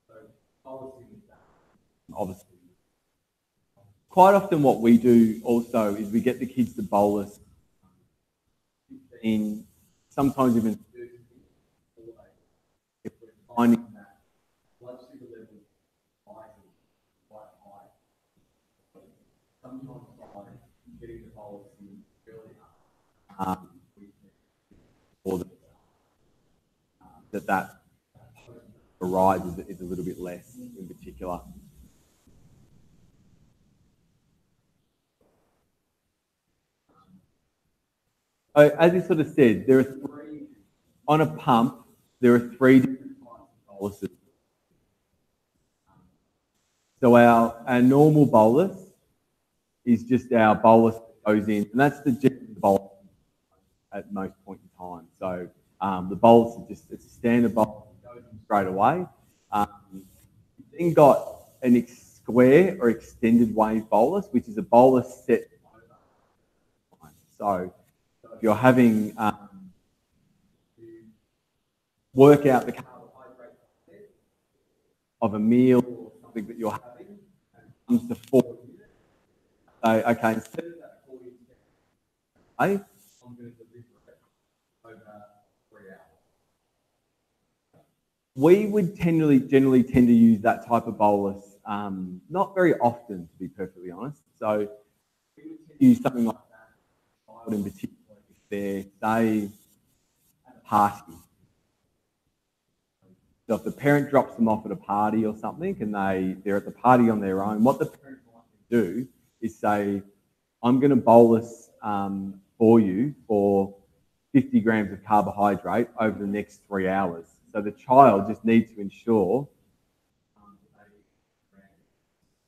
So policy is that. Obviously, quite often what we do also is we get the kids to bolus in sometimes even 30 minutes if we're finding that blood sugar level is rising quite high. Sometimes by getting the bolus in earlier, or that rise is a little bit less in particular. As you sort of said, there are three, on a pump, there are three different types of boluses. So our normal bolus is just our bolus that goes in, and that's the general bolus at most point in time. So the bolus is just, it's a standard bolus that goes in straight away. You've then got an square or extended wave bolus, which is a bolus set over time. So if you're having to work out the carbohydrate of a meal or something that you're having, and it comes to 40 minutes. So, okay, instead of that 40 minutes, I'm going to deliver it over 3 hours. We would generally tend to use that type of bolus, not very often, to be perfectly honest. So we would tend to use something like that, in particular, if they're, say, at a party. So if the parent drops them off at a party or something and they're at the party on their own, what the parent might do is say, I'm going to bolus for you for 50 grams of carbohydrate over the next 3 hours. So the child just needs to ensure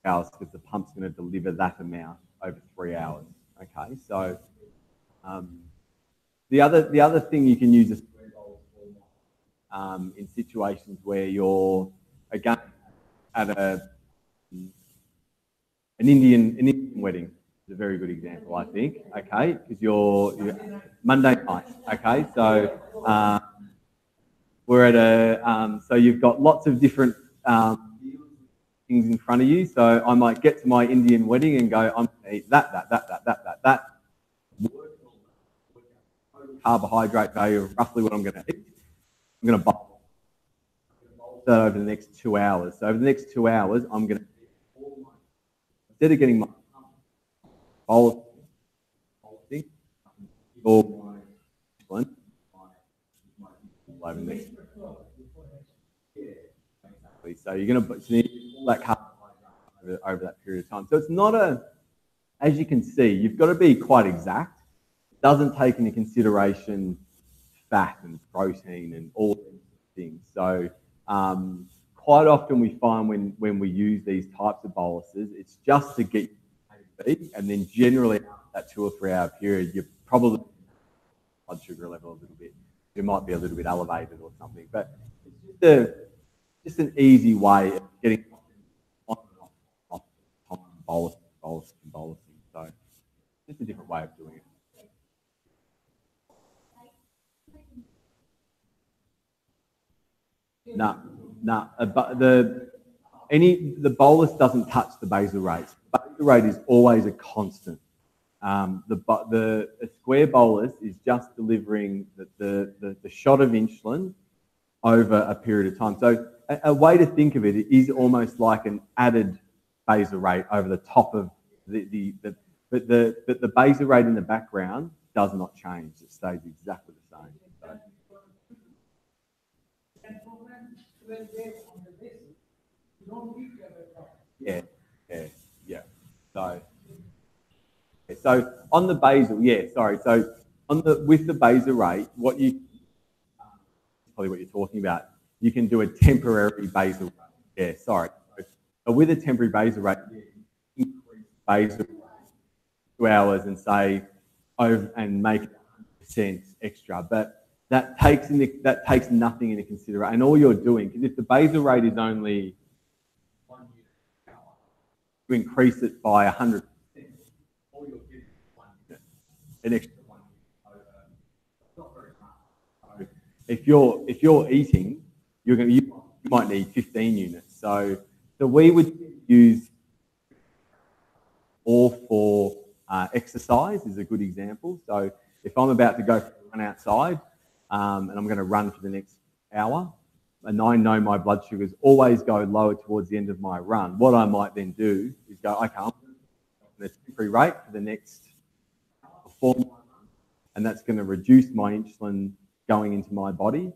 hours because the pump's going to deliver that amount over 3 hours. Okay, so the other thing you can use a square bolus for in situations where you're again at an Indian wedding is a very good example, I think. Okay, because you're Monday night. Okay, so we're at a so you've got lots of different things in front of you. So I might get to my Indian wedding and go, I'm going to eat that. Carbohydrate value of roughly what I'm going to eat. I'm going to bowl that over the next 2 hours. So over the next 2 hours, I'm going to eat all my, instead of getting my bowl or my over the next. So you're going to need all that carbohydrate over that period of time. So it's not as you can see, you've got to be quite exact. It doesn't take into consideration fat and protein and all these things. So quite often we find when we use these types of boluses, it's just to get you to and then generally after that 2 or 3 hour period, you're probably blood sugar level a little bit. You might be a little bit elevated or something, but it's just an easy way of getting on and off time, bolusing. So just a different way of doing it. But the bolus doesn't touch the basal rate. The basal rate is always a constant. The square bolus is just delivering the shot of insulin over a period of time. So a way to think of it is almost like an added basal rate over the top of but the basal rate in the background does not change. It stays exactly the same. So, And program 12 days on the basis, you don't need to have a problem. yeah. So on the basal, So with the basal rate, probably what you're talking about, you can do a temporary basal rate. So with a temporary basal rate, increase basal rate 2 hours and say and make 100% extra, but that takes nothing into consideration. And all you're doing, because if the basal rate is only 1 unit per hour, you increase it by 100%, all you're getting is 1 unit, an extra 1 unit over. Not very much. So if you're eating, you might need 15 units. So we would use all for exercise is a good example. So if I'm about to go for a run outside and I'm going to run for the next hour, and I know my blood sugars always go lower towards the end of my run, what I might then do is go, okay, I'm going to the temporary rate for the next 4 months, and that's going to reduce my insulin going into my body,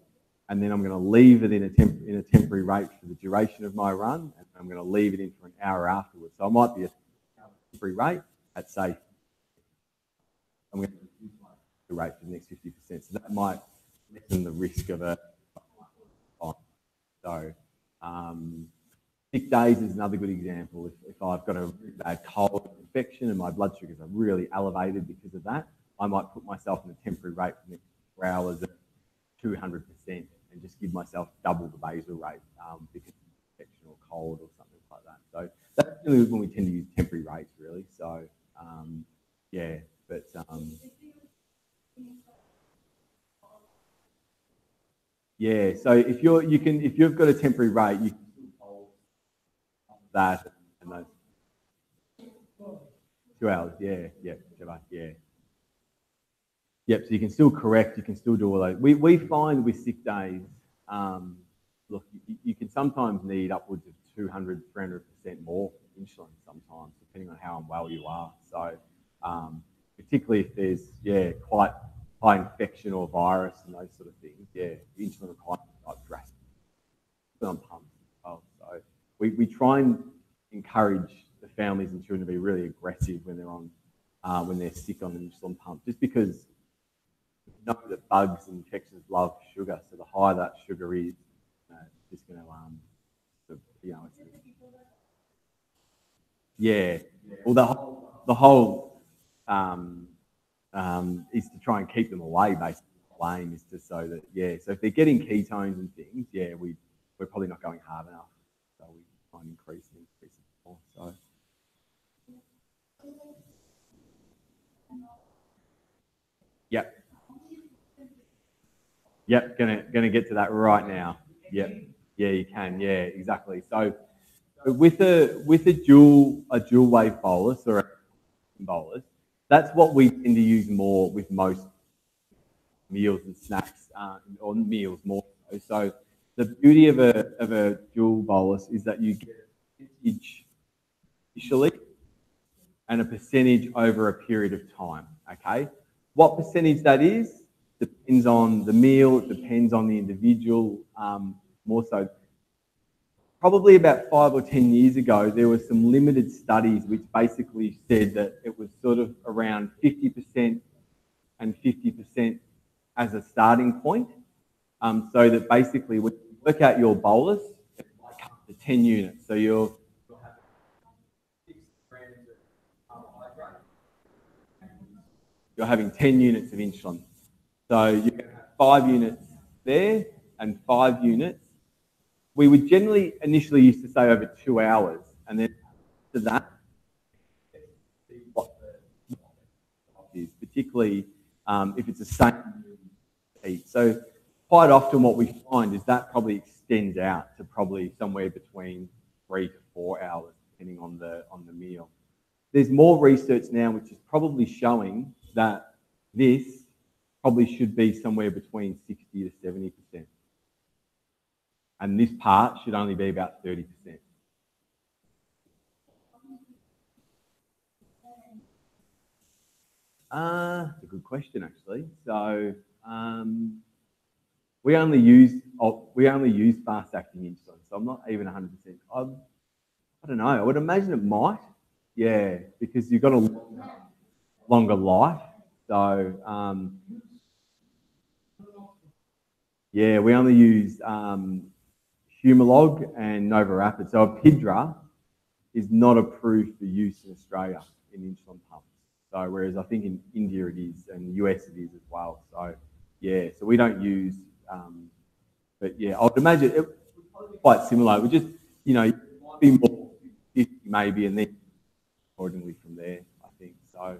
and then I'm going to leave it in a temporary rate for the duration of my run, and I'm going to leave it in for an hour afterwards. So I might be a temporary rate at say, I'm going to reduce my rate for the next 50%. So that might lessen the risk of a. So 6 days is another good example. If I've got a really bad cold infection and my blood sugars are really elevated because of that, I might put myself in a temporary rate for the next 4 hours at 200% and just give myself double the basal rate because of infection or cold or something like that. So that's really when we tend to use temporary rates, really. So So if you've got a temporary rate, you can hold that and those 2 hours. Yep. So you can still correct. You can still do all those. We find with sick days, look, you can sometimes need upwards of 200, 300% more insulin sometimes, depending on how unwell you are. So particularly if there's quite high infection or virus and those sort of things, insulin requirements are drastic. Put on pumps as well. So we try and encourage the families and children to be really aggressive when they're sick on an insulin pump, just because we know that bugs and infections love sugar. So the higher that sugar is, it's just going to Well, the whole is to try and keep them away. Basically, the aim is to so if they're getting ketones and things, we're probably not going hard enough. So we try and increase it more. So. Yep, gonna get to that right now. Yep, you can. Yeah, exactly. So with a dual wave bolus or a bolus, that's what we tend to use more with most meals and snacks, or meals more so. So the beauty of a dual bolus is that you get a percentage initially and a percentage over a period of time. Okay, what percentage that is depends on the meal. It depends on the individual. More so, probably about 5 or 10 years ago, there were some limited studies which basically said that it was sort of around 50% and 50% as a starting point. So that basically when you work out your bolus, it might come to 10 units. So you'll have 6 grams of carbohydrate. You're having 10 units of insulin. So you can have 5 units there and 5 units. We would generally initially used to say over 2 hours, and then after that, what the is, particularly if it's the same eat. So quite often what we find is that probably extends out to probably somewhere between 3 to 4 hours, depending on the meal. There's more research now which is probably showing that this probably should be somewhere between 60 to 70%. And this part should only be about 30%. It's a good question, actually. So we only use fast-acting insulin, so I'm not even 100%. I don't know. I would imagine it might, yeah, because you've got a longer life. So yeah, we only use Humalog and Novorapid. So Apidra is not approved for use in Australia in insulin pumps. So whereas I think in India it is, and the US it is as well. So yeah, so we don't use, but yeah, I would imagine it would be quite similar. It would just, you know, be more 50 maybe, and then accordingly from there, I think. So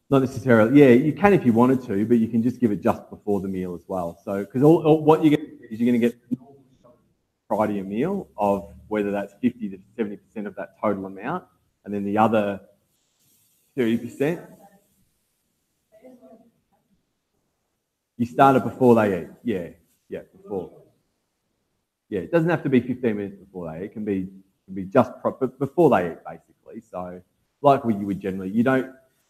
not necessarily. Yeah, you can if you wanted to, but you can just give it just before the meal as well. So because what you get is you're going to get prior to your meal of whether that's 50 to 70% of that total amount, and then the other 30%. You start it before they eat. Yeah, before. Yeah, it doesn't have to be 15 minutes before they eat. It can be just before they eat, basically. So, like you would generally,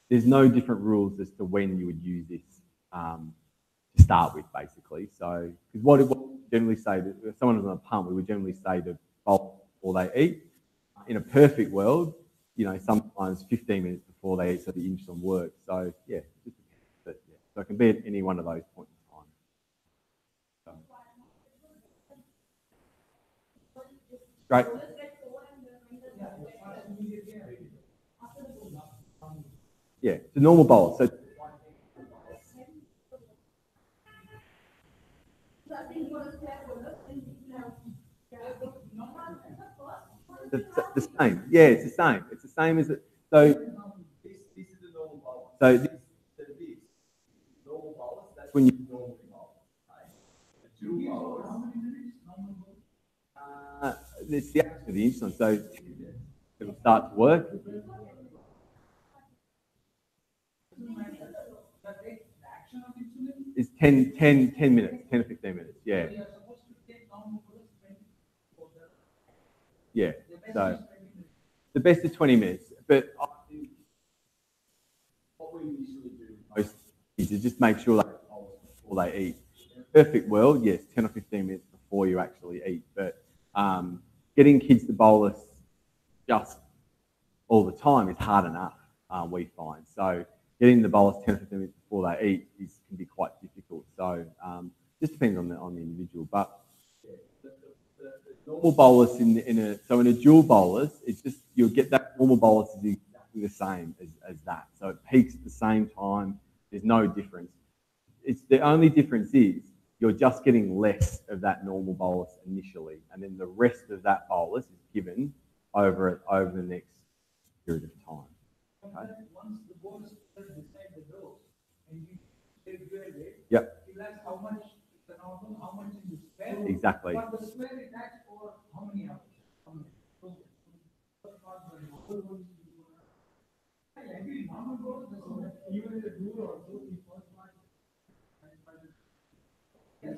there's no different rules as to when you would use this to start with, basically. So, because what we generally say, if someone is on a pump, we would generally say to bolt before they eat. In a perfect world, you know, sometimes 15 minutes before they eat, so the insulin works. So, yeah, but yeah, so it can be at any one of those points in time. Great. Yeah, it's a normal bolus. So the same. Yeah, it's the same. It's the same as it. So this is the normal bolus. So this normal bolus. That's when you normally bolus. The dual bolus. It's the action of the insulin. So it'll start to work. It's 10 minutes, 10 to 15 minutes. Yeah. Yeah. So the best is 20 minutes. But I think what we usually do most is to just make sure they bolus before they eat. In a perfect world, yes, 10 or 15 minutes before you actually eat. But getting kids to bolus just all the time is hard enough, we find. So getting the bolus 10 or 15 minutes before they eat can be quite difficult. So just depends on the individual. But the normal bolus in a dual bolus, it's just you'll get that normal bolus is exactly the same as that. So it peaks at the same time. There's no difference. It's the only difference is you're just getting less of that normal bolus initially, and then the rest of that bolus is given over the next period of time. Okay? Once the bolus decide the dose, and you graduate it, yep. you ask how much the normal, how much in the square. Exactly. But the square it acts for how many hours? Every normal dose, even if the dual also, the first one. Yes.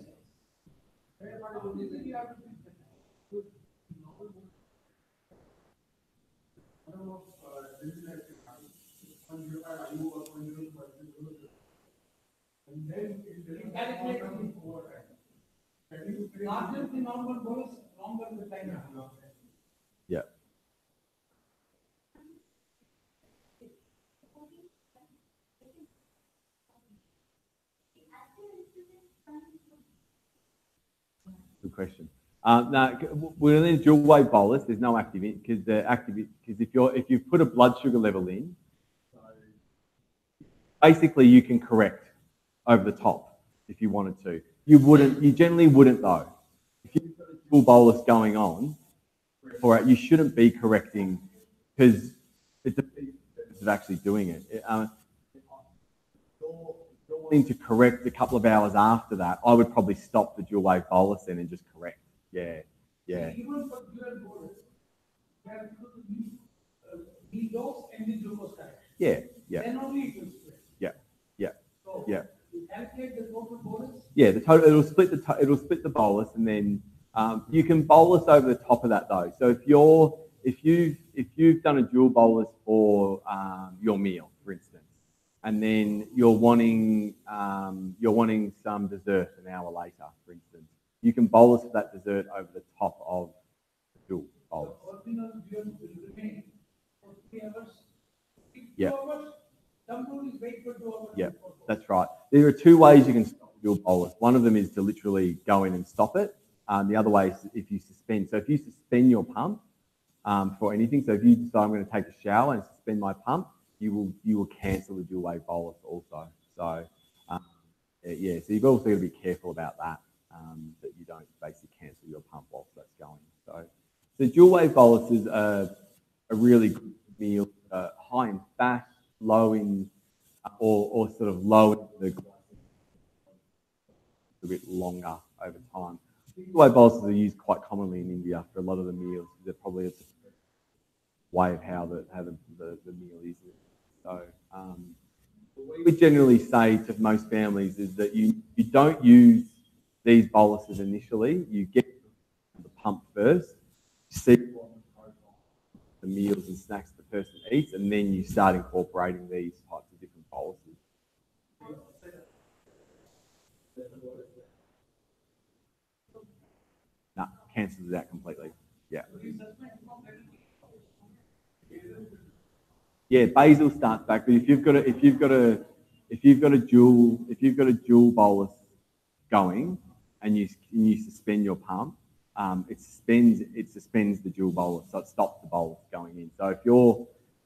Larger the normal bolus, longer the time. Yeah. Good question. Now, we're in a dual wave bolus. There's no active because if you put a blood sugar level in, basically you can correct over the top if you wanted to. You generally wouldn't though. If you've got a dual bolus going on, you shouldn't be correcting because it's the purpose of actually doing it. You're wanting to correct a couple of hours after that, I would probably stop the dual wave bolus then and just correct. Yeah. Even for dual bolus, you have to dose and the glucose correction. Yeah. Then only it will split. Yeah. So Yeah. calculate the total bolus? Yeah, the total, it'll split the bolus, and then you can bolus over the top of that though. So if you've done a dual bolus for your meal, for instance, and then you're wanting some dessert an hour later, for instance, you can bolus that dessert over the top of the dual bolus. Original dual will remain for 3 hours. Yeah. 2 hours. Some rule is wait for 2 hours. Yeah, that's right. There are 2 ways you can stop a dual bolus. One of them is to literally go in and stop it. The other way is if you suspend. So if you suspend your pump for anything, so if you decide I'm going to take a shower and suspend my pump, you will cancel the dual wave bolus also. So yeah, so you've also got to be careful about that, that you don't basically cancel your pump whilst that's going. So dual wave boluses are a really good meal, high in fat, low in or sort of low in the glycemic, a bit longer over time. Dual wave boluses are used quite commonly in India for a lot of the meals. They're probably a way of how the meal is. So what we would generally say to most families is that you don't use these boluses initially. You get the pump first, see what the meals and snacks the person eats, and then you start incorporating these types of different boluses. No, cancels it out completely. Yeah. Yeah, basal starts back, but if you've got a dual bolus going and you suspend your pump, it suspends the dual bolus, so it stops the bolus going in. So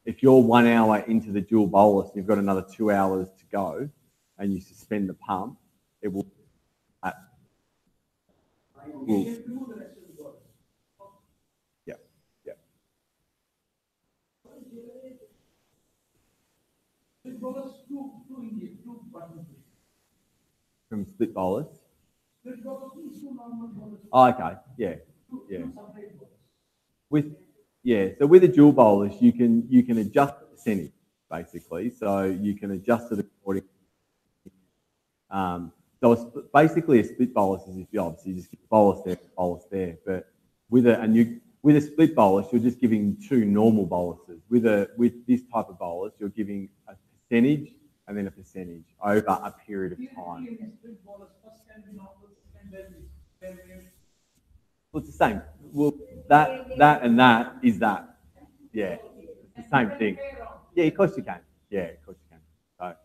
if you're 1 hour into the dual bolus and you've got another 2 hours to go, and you suspend the pump, it will. Yeah. From split bolus. Oh, okay. Yeah. So with a dual bolus, you can adjust the percentage basically. So you can adjust it according. So basically a split bolus is if you obviously just get bolus there, but with a split bolus, you're just giving 2 normal boluses. With this type of bolus, you're giving a percentage and then a percentage over a period of time. Well, it's the same. Well, that and that is that. Yeah, it's the same thing. Yeah, of course you can. Yeah, of course you can. So,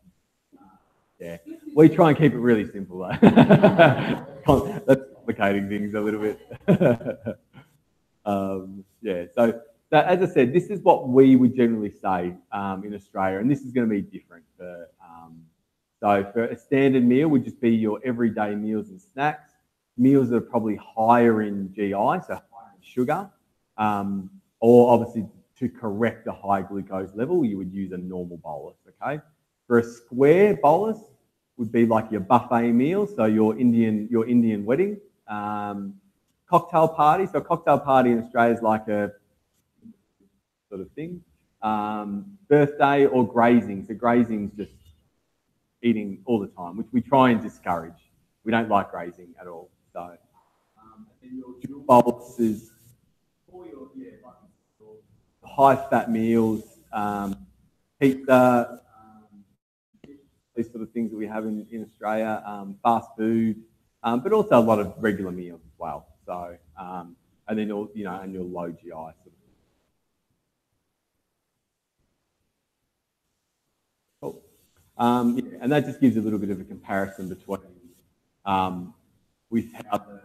yeah, we try and keep it really simple though. That's complicating things a little bit. Yeah, so as I said, this is what we would generally say in Australia, and this is going to be different for. So for a standard meal would just be your everyday meals and snacks. Meals that are probably higher in GI, so higher in sugar, or obviously to correct a high glucose level, you would use a normal bolus, okay? For a square bolus would be like your buffet meal, so your Indian wedding, cocktail party. So a cocktail party in Australia is like a sort of thing. Birthday or grazing. So grazing is just eating all the time, which we try and discourage. We don't like grazing at all. So, and then your dual bolus is for your high-fat meals, pizza, these sort of things that we have in Australia, fast food, but also a lot of regular meals as well. So, and then and your low GI sort of. Cool. Yeah, and that just gives a little bit of a comparison between with how the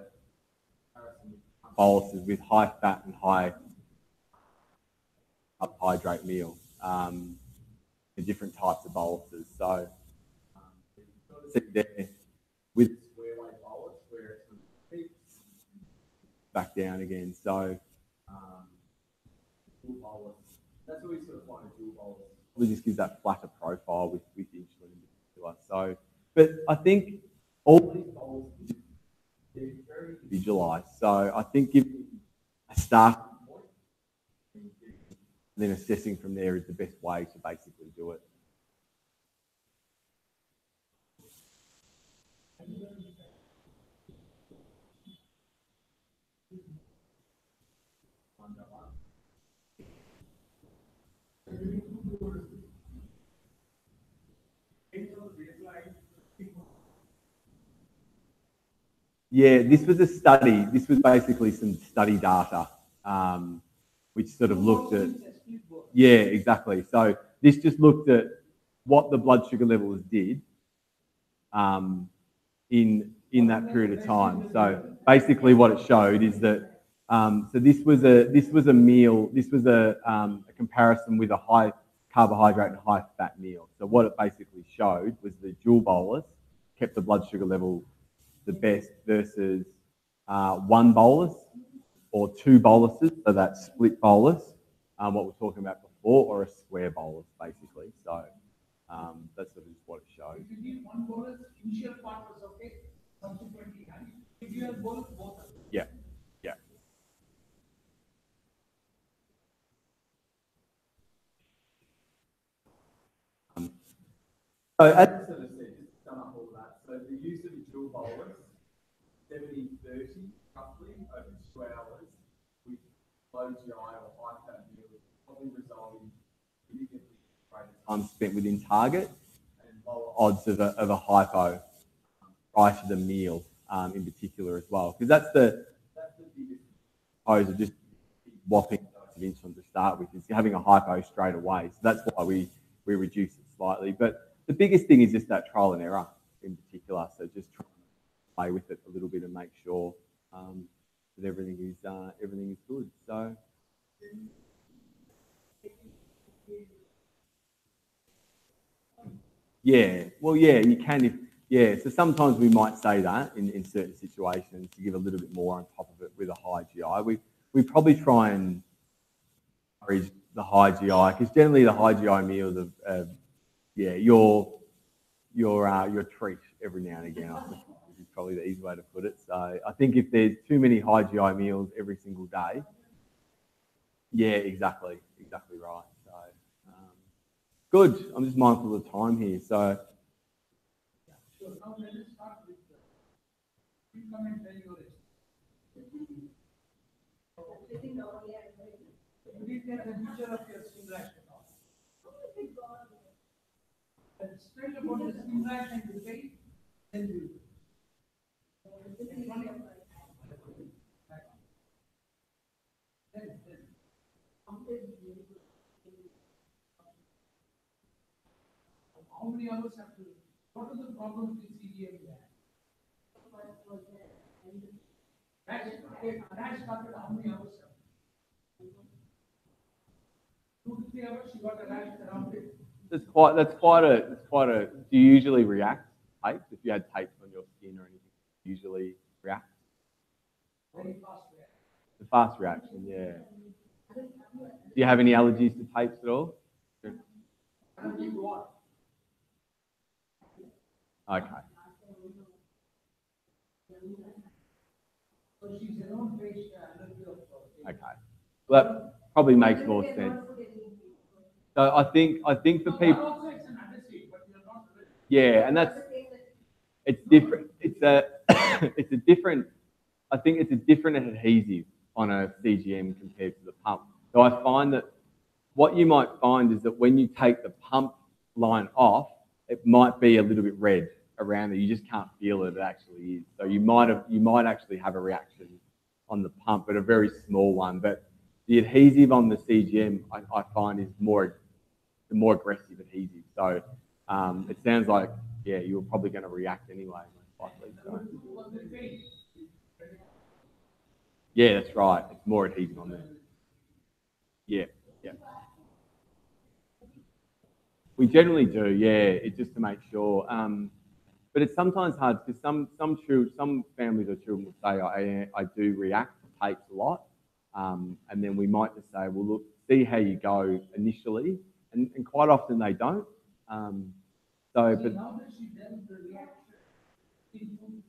boluses with high fat and high carbohydrate meal, the different types of boluses. So see there with square wave bolus where it sort of peaks back down again. So dual bolus, that's what we sort of find a dual bolus. It just gives that flatter profile with insulin in particular. So, but I think all these boluses they're very individualized. So I think giving a starting point and then assessing from there is the best way to basically do it. Yeah, this was a study. This was basically some study data, which sort of looked at. Yeah, exactly. So this just looked at what the blood sugar levels did in that period of time. So basically, what it showed is that so this was a meal. This was a comparison with a high carbohydrate and high fat meal. So what it basically showed was the dual bolus kept the blood sugar level the best versus one bolus or two boluses, so that split bolus, what we're talking about before, or a square bolus, basically. So that's sort of just what it shows. If you give one bolus, initial part was okay, subsequently, if you have bolus, both. Yeah, yeah. So as I sort of said, just to sum up all of that, so the use of a dual bolus, 70-30 roughly over 2 hours with low GI or high fat meals probably result in significantly greater time spent within target and lower odds of a hypo prior to the meal in particular as well. Because that's the biggest pose of just whopping dose of insulin to start with, is having a hypo straight away. So that's why we reduce it slightly. But the biggest thing is just that trial and error in particular. So just try and play with it a little bit and make sure that everything is good. So yeah, well, yeah, you can. So sometimes we might say that in certain situations to give a little bit more on top of it with a high GI. We probably try and encourage the high GI, because generally the high GI meals of your treat every now and again. I think is probably the easy way to put it. So I think if there's too many high GI meals every single day, yeah, exactly right. So good. I'm just mindful of the time here. So So now let us start with you come and tell your you did get a picture of your skin rash and all. And straight about the skin rash and the pain, then you. How many hours have to? What are the problems with CGM? Rash started how many hours? 2 to 3 hours. She got a rash around it. That's quite a. Do you usually react tapes? If you had tapes on your skin or anything, you usually react. Very fast reaction. The fast reaction, yeah. Do you have any allergies to tapes at all? Okay. Okay. Well, that probably makes more sense. So I think for people, yeah, and it's different. It's a different. I think it's a different adhesive on a CGM compared to the pump. So I find that what you might find is that when you take the pump line off, it might be a little bit red around there. You just can't feel it. It actually is. So you might actually have a reaction on the pump, but a very small one. But the adhesive on the CGM, I find, is the more aggressive adhesive. So it sounds like, yeah, you were probably going to react anyway, most likely. So. Yeah, that's right. It's more adhesive on there. Yeah. We generally do, yeah. It's just to make sure. But it's sometimes hard because some families or children will say, I do react to tapes a lot. And then we might just say, well, look, see how you go initially. And quite often they don't. But now that she does the reaction in 2 to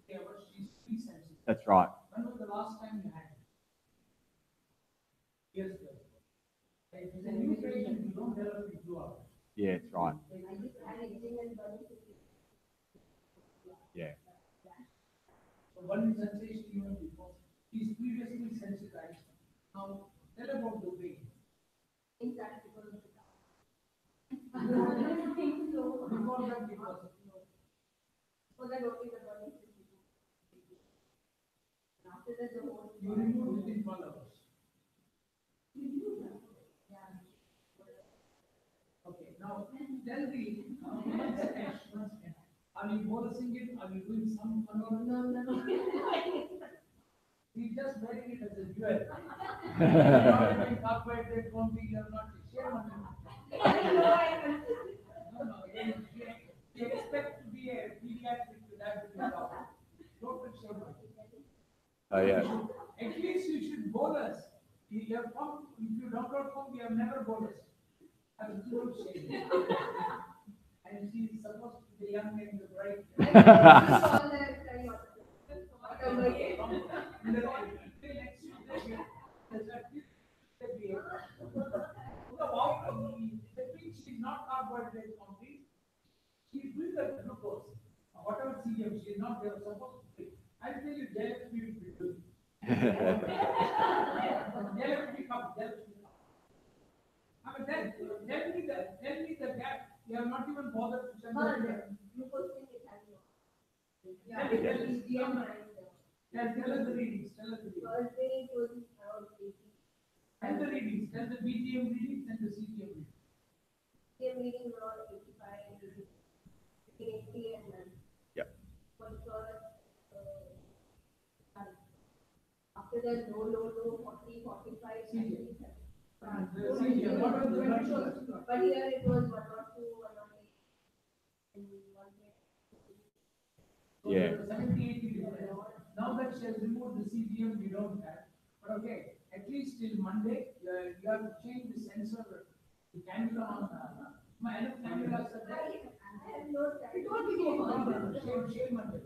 3 hours, she's sensitive. That's right. When was the last time you had it? Years ago. If it's a new patient, you don't develop it 2 hours. Yeah, that's right. Yeah. So one sensation even before. He's previously sensitized. Now tell about the weight. In fact, because of the Before that, because so that only the body is removed. After that, the whole you remove within 12 hours. Okay, now tell me, once again, are you bolusing it? Are you doing some? no. He's just wearing it as a jewel. Not doing carbohydrate counting, you're not shame on him. No, you expect to be a pediatric diabetes doctor. Don't put shame on him. Oh yeah. At least you should bolus. You have come, if you don't come, you have never bolus. Absolute shame. And she is supposed to be young and bright. She is not carbohydrate complete. She is doing the glucose. Whatever CGM, she is not there supposed to be. I tell you, JLFP will be doing. JLFP come. I mean, tell me the gap. You have not even bothered to send the Glucose thing is happening. Tell us the readings. Tell us the readings. Thursday it was around 80. Tell the readings. Tell the BGM readings and the CGM readings. CM reading around 85, 80 and then. Yep. For sure, after that, low, 40, 45, CGM. 60. The CGM. What was the blood sugar? But here it was 102, 108, and 108. Yeah. 70, 80 difference. Now that she has removed the CGM, we don't have. But okay, at least till Monday, you have to change the sensor, the cannula on. My cannula said that. I have no time. It won't be no problem. Shame Monday.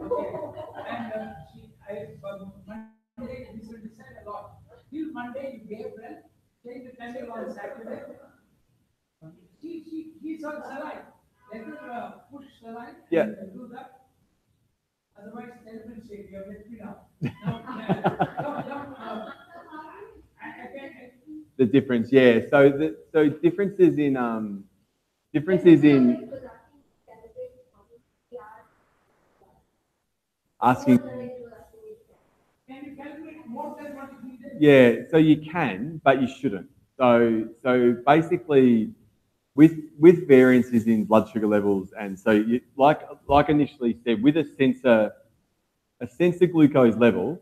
Okay. And Monday, this will decide a lot. Till Monday, you gave well, change the cannula on Saturday. He's on saline. Let her push saline and do that. Otherwise, terrible shape. You have let me now. The difference, yeah. So differences in asking. Can you calculate more than what is needed? Yeah, so you can, but you shouldn't. So basically, with variances in blood sugar levels, and so you, like initially said, with a sensor glucose level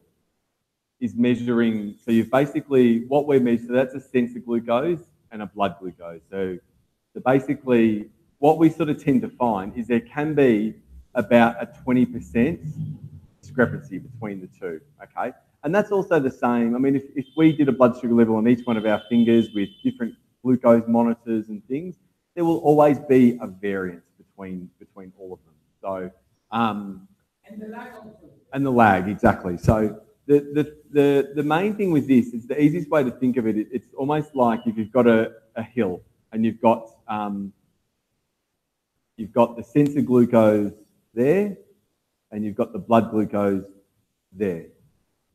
is measuring. So you've basically what we're measuring. So that's a sensor glucose and a blood glucose. So basically, what we sort of tend to find is there can be about a 20% discrepancy between the two. Okay. And that's also the same. I mean, if we did a blood sugar level on each one of our fingers with different glucose monitors and things, there will always be a variance between all of them. So, and the lag also. And the lag, exactly. So the main thing with this is the easiest way to think of it. It's almost like if you've got a hill and you've got the sensor glucose there, and you've got the blood glucose there.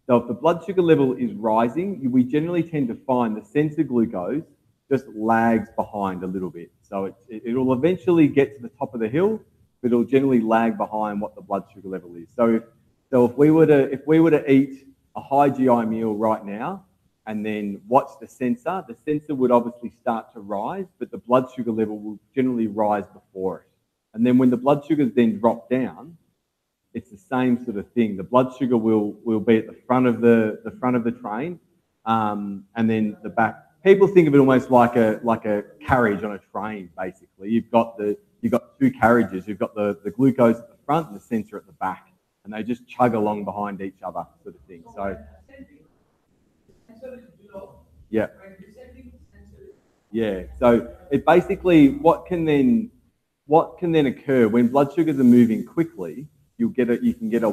So if the blood sugar level is rising, we generally tend to find the sensor glucose just lags behind a little bit. So it'll eventually get to the top of the hill, but it'll generally lag behind what the blood sugar level is. So if we were to eat a high GI meal right now and then watch the sensor would obviously start to rise, but the blood sugar level will generally rise before it. And then when the blood sugars then drop down, it's the same sort of thing. The blood sugar will be at the front of the train, and then the back. People think of it almost like a carriage on a train. Basically, you've got two carriages. You've got the glucose at the front and the sensor at the back, and they just chug along behind each other, sort of thing. So, yeah, yeah. So it basically what can then occur when blood sugars are moving quickly. You can get a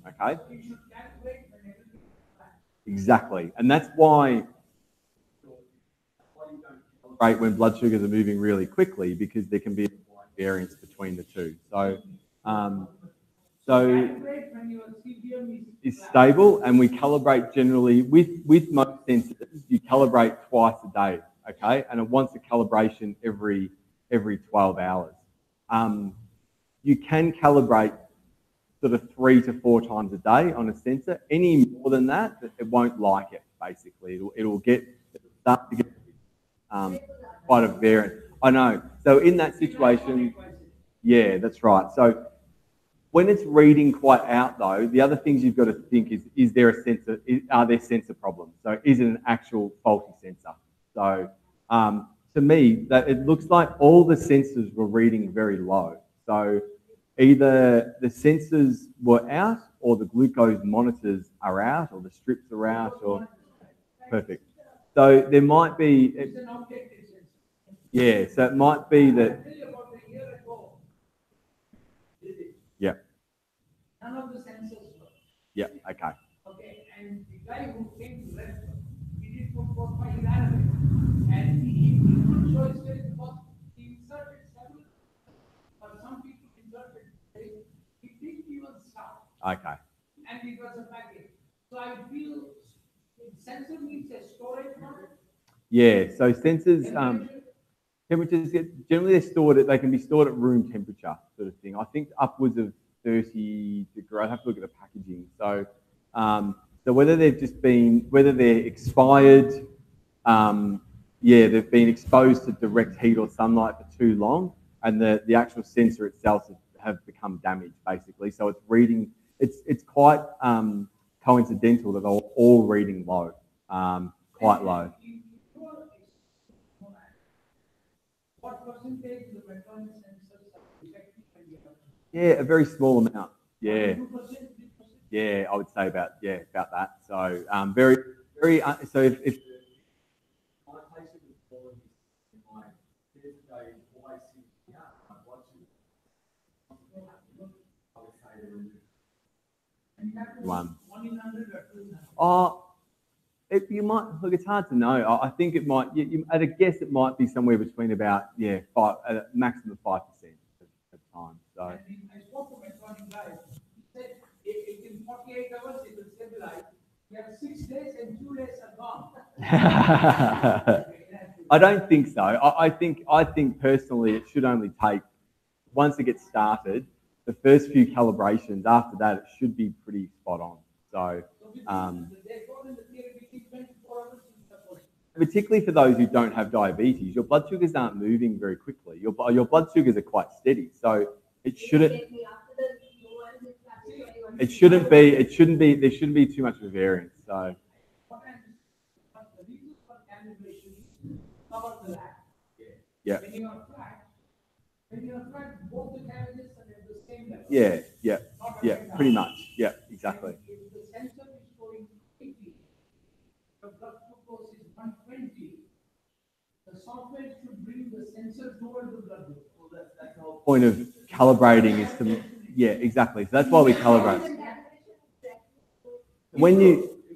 okay. Exactly, and that's why when blood sugars are moving really quickly, because there can be a variance between the two. So So Calibrate when your CBM is stable, and we calibrate generally with most sensors. You calibrate twice a day, okay, and it wants a calibration every 12 hours. You can calibrate sort of 3 to 4 times a day on a sensor. Any more than that, it won't like it. Basically, it'll start to get quite a variant. I know. So in that situation, yeah, that's right. So when it's reading quite out, though, the other things you've got to think is there a sensor? Are there sensor problems? So is it an actual faulty sensor? So to me, that it looks like all the sensors were reading very low. So either the sensors were out, or the glucose monitors are out, or the strips are out, or perfect. So there might be, yeah. So it might be that. Yeah. None of the sensors work. Yeah. Okay. Okay, and the guy who came to rest, he did put 4-5 he ran away, and he couldn't show his face because he inserted several, but some people inserted, he didn't even stop. Okay. And it was a package. So I feel sensor needs a storage model. Yeah. So sensors, temperatures generally they can be stored at room temperature, sort of thing. I think upwards of 30 degrees. I have to look at the packaging. So, so whether they're expired, they've been exposed to direct heat or sunlight for too long, and the actual sensor itself have become damaged, basically. So it's reading. It's quite coincidental that they're all reading low, quite low. What percentage of the electronic sensors are effective? Yeah, a very small amount. Yeah. Yeah, I would say about that. So very. So if my patient was born in my yesterday, why I would say one. 1 in 100 or 2 in 100? Oh, you might look. It's hard to know. I think it might. At a guess, it might be somewhere between about 5, maximum 5% of time. So. I spoke to my electronic guy. He said in 48 hours it will stabilize. We have 6 days and 2 days are gone. I don't think so. I think personally it should only take, once it gets started, the first few calibrations. After that, it should be pretty spot on. So. Particularly for those who don't have diabetes, your blood sugars aren't moving very quickly. Your blood sugars are quite steady, so it shouldn't. It shouldn't be. There shouldn't be too much of a variance. So. The reason for calibration is cover the lag. Yeah. When you are flat, both the carriages are at the same level. Yeah. Pretty much. Yeah, exactly. If the sensor is showing 80, the blood glucose is 120, the software should bring the sensor toward the blood glucose. So that's the whole point of calibrating is to, exactly. So that's why we calibrate.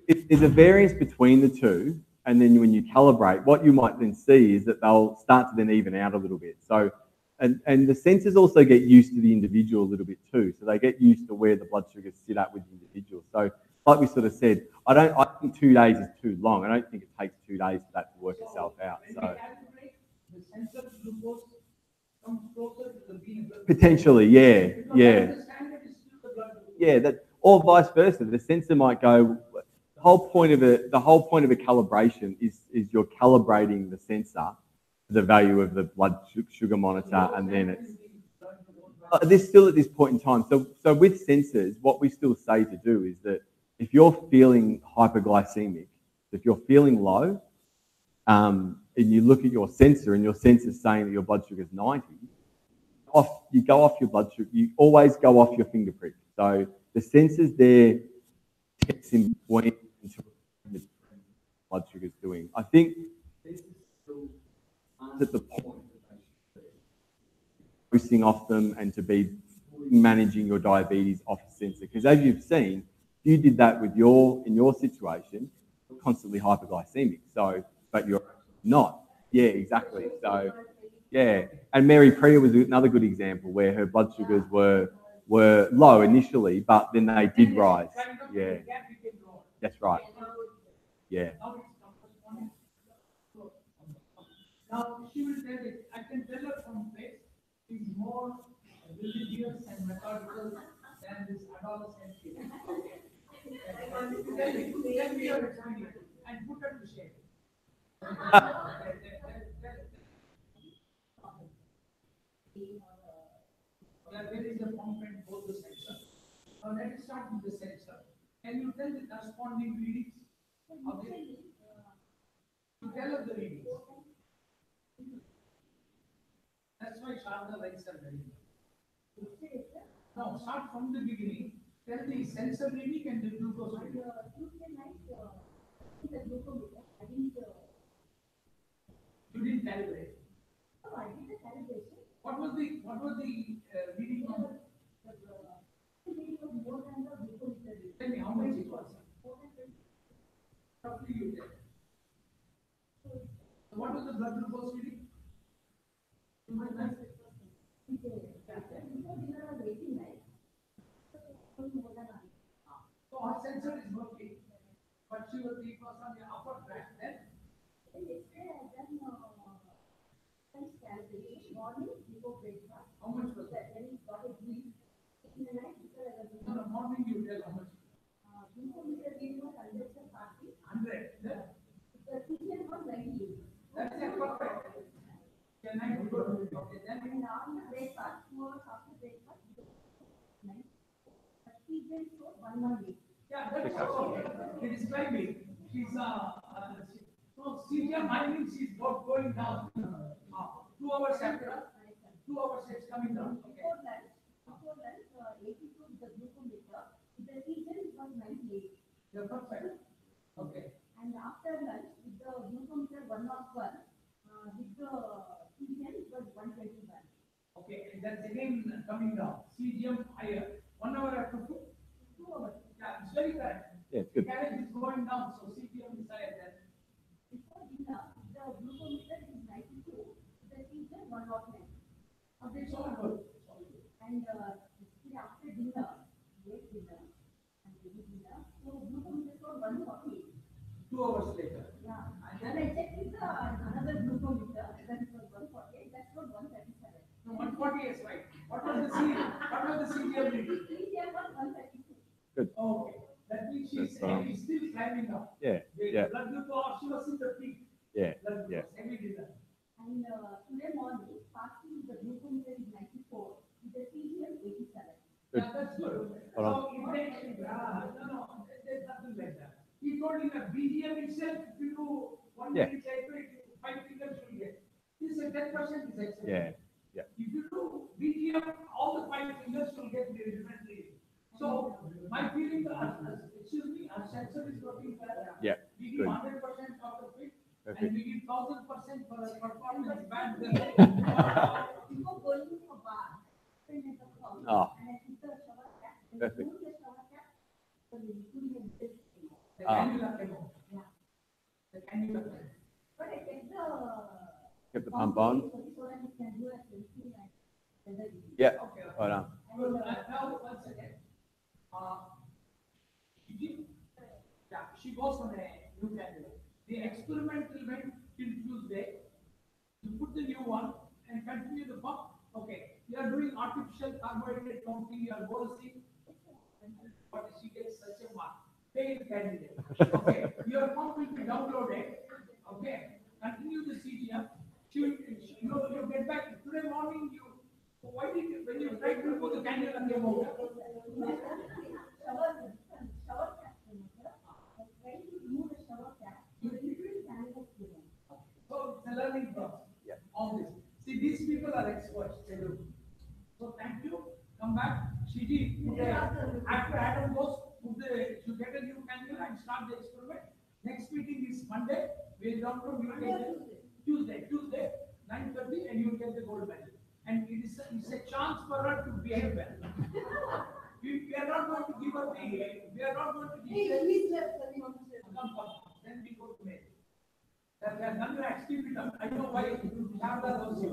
If there's a variance between the two, and then when you calibrate, what you might then see is that they'll start to then even out a little bit. So, and the sensors also get used to the individual a little bit too. So they get used to where the blood sugars sit at with the individual. So like we sort of said, I think 2 days is too long. I don't think it takes 2 days for that to work itself out. So the sensor glucose comes closer to the vein. Potentially, that, or vice versa. The sensor might go. The whole point of a calibration is you're calibrating the sensor to the value of the blood sugar monitor, and then it's. There's still at this point in time. So with sensors, what we still say to do is that if you're feeling hyperglycemic, if you're feeling low, and you look at your sensor and your sensor's saying that your blood sugar is 90, you go off your blood sugar. You always go off your finger prick. So the sensor's there, checks in between until the blood sugar's doing. I think this is still at the point that they should be boosting off them and to be managing your diabetes off a sensor. Because as you've seen, if you did that in your situation, you're constantly hyperglycemic. So, but you're not. Yeah, exactly. So, yeah. And Mary Priya was another good example where her blood sugars were were low initially, but then they did rise. Kind of Yeah, the gap became lower. that's right. Yeah. Now it's corresponding. So, now she will tell it, I can tell her from face, she's more religious and methodical than this adolescent kid. Okay. Tell me your experience and put her to shame. There is a pump and both the sensor. Now let us start with the sensor. Can you tell the corresponding readings of the you tell us the readings. That's why Sharda likes her very much. Now start from the beginning. Tell the sensor reading and the glucose reading. You didn't calibrate. What was the reading of tell me how much it was. Roughly you tell. So what was the blood glucose reading? So our sensor is working, but she was on the upper track then. How much was that? No, no, morning you tell how much. 100. That's a perfect. Can I go? Okay, then yeah, that's okay. It is climbing. She's so CGM mining, she's going down. 2 hours after, 2 hours it's coming down. Okay. Yeah, perfect. Okay. And after lunch, with the glucometer 101, with the CGM it was 121. Okay, and that's again coming down. CGM higher. 1 hour after 2? 2 hours. Yeah, it's very correct. Yeah, it's The good. carriage is going down, so CGM is higher than. Before dinner, the glucometer is 92, the CGM 109. Okay, it's all good. It's all good. And after dinner, late dinner, and heavy dinner, so glucometer was 140. 2 hours later. Yeah, and I checked with another glucometer, that it was 140, that was 137. No, 140 is right. What was the CGM reading? CGM was 132. Good. Okay, that means she's still climbing up. Yeah, The yeah, blood glucose, she was in the peak. yeah, Blood yeah. glucose, heavy dinner. And today morning, fasting the glucometer is 94, with the CGM 87. Good. Yeah, that's good. Hold on. So it makes, no, there's nothing like that. He told in a BGM itself, if you do 1 Yeah. minute cycle, 5 fingers will get. This is 10% is excellent. Yeah, yeah. If you do BGM, all the 5 fingers will get differently. So my feeling, excuse me, our sensor is working well. Yeah, We give good. 100% of the fit, and Perfect. we give 1000% for a performance band. Before going to a bar, I went to the house, Oh. and I took the shower cap, and Perfect. remove the shower cap, so the liquid and this thing. The cannula came out. Yeah. The cannula came out. But I kept Kept the pump on. so that it can do a sensing and weather reading. Yeah, Okay. right on. Well, now, once again, she goes on a new cannula. The experimental went till Tuesday. You put the new one and continue the pump. Okay, you are doing artificial carbohydrate counting, you are bolusing, but she gets such a mark. Fail candidate. Okay, your pump will be downloaded. Okay, continue the CGM. You get back today morning. Why did you, when you tried to put the cannula came out? Shower cap, when you remove the shower cap, the liquid can go through. So it's a learning process. Yeah. On this. See, these people are experts. They do. So thank you. Come back. Shiji, after Adam goes, you get a new cannula and start the experiment. Next meeting is Monday. We'll download Tuesday, 9:30, and you'll get the gold medal. And it's a chance for her to behave well. We are not going to give her we are not going to give her. Then we go to mail. That has done your activity. I know why Sharda knows you.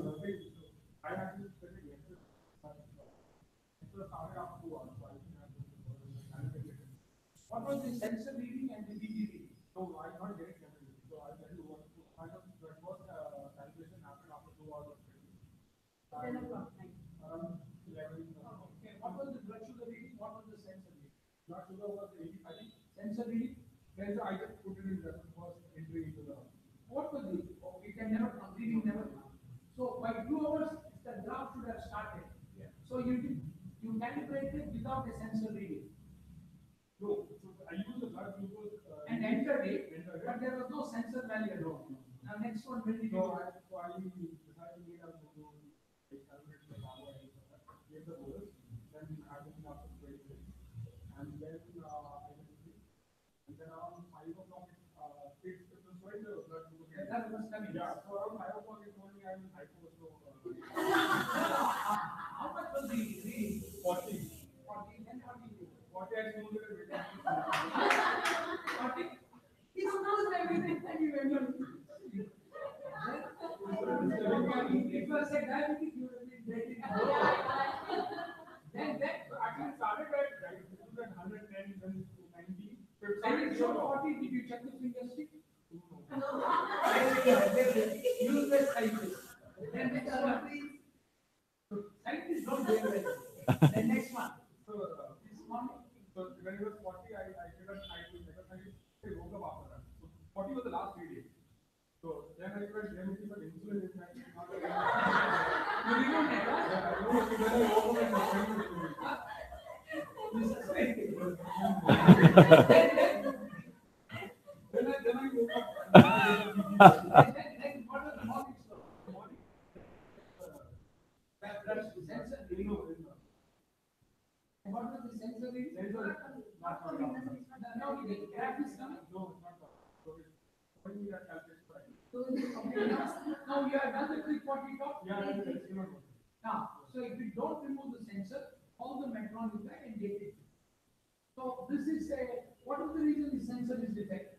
was the sensor reading and the BG reading? So I not get it. So I'll tell you what I was that was calculation happened after 2 hours of training. 10 o'clock night. Around 11. Okay, what was the blood sugar reading? What was the sensor reading? Blood sugar was 80. I think Sensor reading? then I just put it in the first entry into the. What was the, oh, we can never come, reading never come. So by 2 hours, the graph should have started. Yeah. So you calibrated without a sensor reading No, so I used the blood glucose. and entered it, Entered it. but there was no sensor value at all. Now next one, when did you? So I decided to get a glucose, I calculated the power, get the bolus, then I went after 20 minutes. And then and then around 5 o'clock, it was quite the blood glucose. Yeah, that was coming. Yeah, so around 5 o'clock it told me I'm in hypo, so How much was the reading? 40. 40, then what did you do? 40 I moved it with 40? He knows everything that you went on. If you were say diabetic, you would have been dead in Then, actually started at right, it was at 110, then to 90. So it when it started showed short. 40, did you check the finger stick? No. Useless scientist. Then next one, please. Scientists don't do it. Then next one. So, This morning. so when it was 40, I couldn't, I woke up after that. So 40 was the last reading. So then I said, let me see if insulin is not You remember that? then I woke up and This is very good. then I woke up. Then what was the morning slow? Morning? That's the sensor reading. What was the sensor reading? Now the graph is coming. No, it's not that. So it's when we are calculating right. Okay, now you have done the quick what we got. Yeah, it's not good. Now, so if you don't remove the sensor, all the metron is back and get it. So this is a, what is the reason the sensor is defective?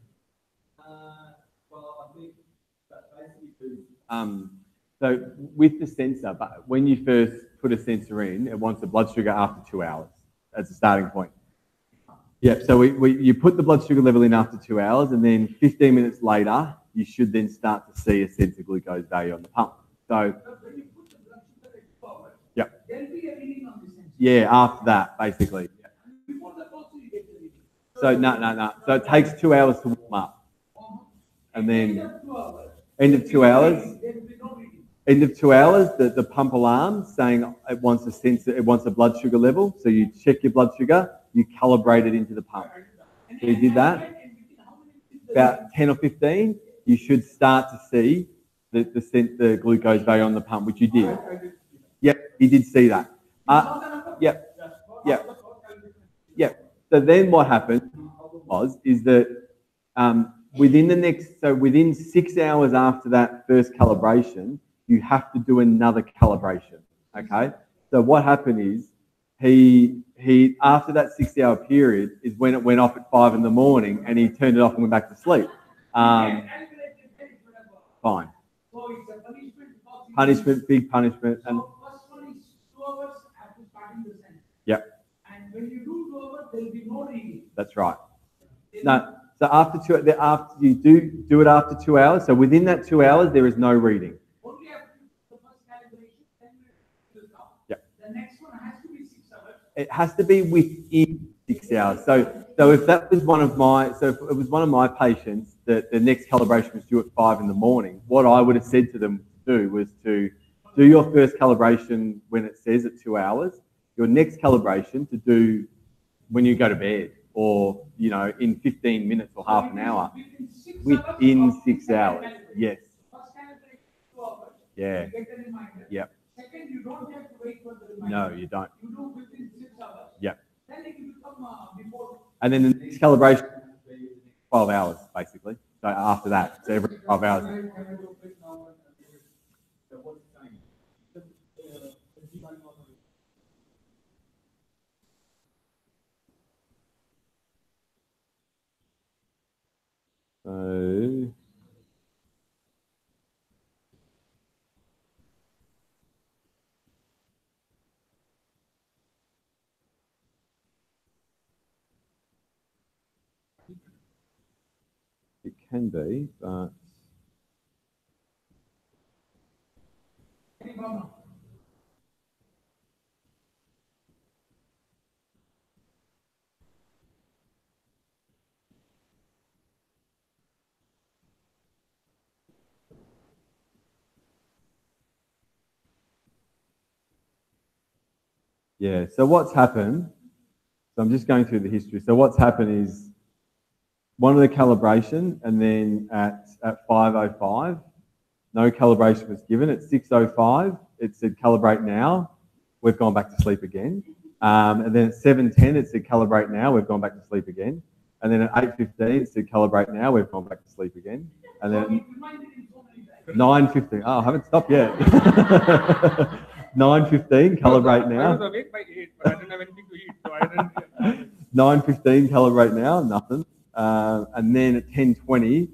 Well, I think that basically so with the sensor, but when you first put a sensor in, it wants the blood sugar after 2 hours as a starting point. Yeah, so you put the blood sugar level in after 2 hours, and then 15 minutes later, you should then start to see a sensor glucose value on the pump. So, But when you put the blood sugar at forward, yeah, there'll be a reading on the sensor. yeah, after that, basically. Yeah. Before that also you get the reading. So, no. So it takes 2 hours to warm up, and End then of 2 hours. end of 2 hours, There will be no reading. end of 2 hours, the pump alarm saying it wants a sensor, it wants a blood sugar level. So you check your blood sugar, you calibrate it into the pump. So you did that. About 10 or 15, you should start to see the glucose value on the pump, which you did. Yep, you did see that. Yep, yep, yep. So then what happened is that within 6 hours after that first calibration, you have to do another calibration. Okay. So what happened is he after that 6 hour period is when it went off at 5 in the morning, and he turned it off and went back to sleep. Fine. So it's a punishment. Punishment, big punishment, and So first one is 2 hours after starting the sentence. yep, And when you do 2 hours, there will be no reading. that's right. No, so after you do it after 2 hours. So within that 2 hours, there is no reading. Only after the first calibration, then we will come. Yep. The next one has to be 6 hours. It has to be within 6 hours. So if that was one of my, so if it was one of my patients that the next calibration was due at 5 in the morning, what I would have said to them to do was to do your first calibration when it says at 2 hours, your next calibration to do when you go to bed, or, you know, in 15 minutes or half an hour. Within 6 hours. Yes. First calibration 2 hours. Yeah. You get a reminder. Yep. Second, you don't have to wait for the reminder. No, you don't. You do within 6 hours. Yep. Then it will become before. And then the next calibration will be 12 hours, basically. So after that, so every 12 hours. So It can be, but Any problem? yeah. So what's happened? So I'm just going through the history. So what's happened is one of the calibration, and then at 5:05, no calibration was given. At 6:05, it said calibrate now. We've gone back to sleep again. And then at 7:10, it said calibrate now. We've gone back to sleep again. And then at 8:15, it said calibrate now. We've gone back to sleep again. And then 9:15. Oh, I haven't stopped yet. 9:15, calibrate I now. was awake by 8, but I didn't have anything to eat, so I didn't. 9:15, calibrate now. Nothing. And then at 10:20.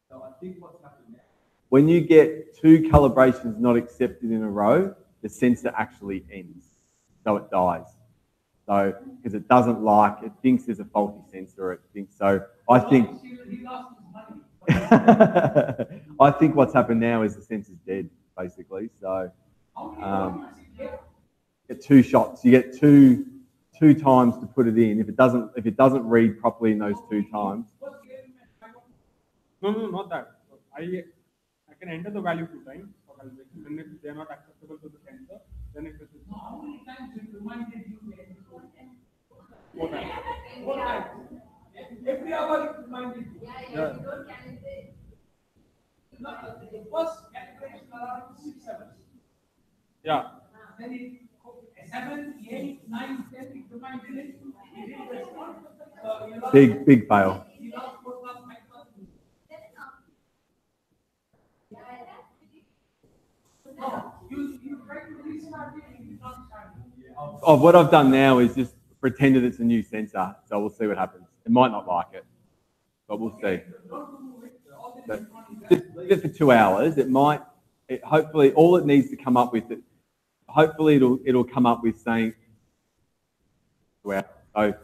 So I think what's happened now, when you get 2 calibrations not accepted in a row, the sensor actually ends. So it dies. So, because it doesn't like, it thinks there's a faulty sensor, it thinks so. I think, He lost his money. I think what's happened now is the sensor's dead, basically. So, How many does he get? get 2 shots. You get two times to put it in. If it doesn't read properly in those 2 times, No, not that. I can enter the value 2 times for calibration. Then if they are not acceptable to the sensor, then it is No, how many times it reminded you? 4 times. 4 times. Every hour it reminded you. Yeah. No, the first calculation around 6 hours. Yeah. Then it 7, 8, 9, 10, it reminded it. It didn't respond. So you lost, big fail. you lost 4 class, 5 class. No, you try to restart it, it did not start. Oh, what I've done now is just pretended it's a new sensor. So we'll see what happens. It might not like it, but we'll see. But just leave it for 2 hours. Hopefully all it needs to come up with, hopefully it'll come up with saying, well, so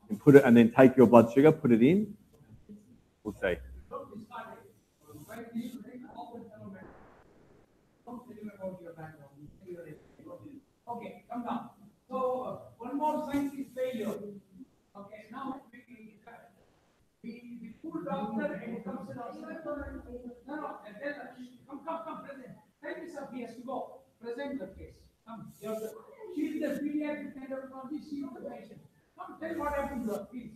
and put it, and then take your blood sugar, put it in. We'll see. Okay, come down. So one more scientist failure. Okay, now we pull doctor and it comes to the no, come, present. Tell me, sir, he has to go. Present the case. Come, she's the pediatric endocrinologist, she's the patient. Come, tell what happened to her, please.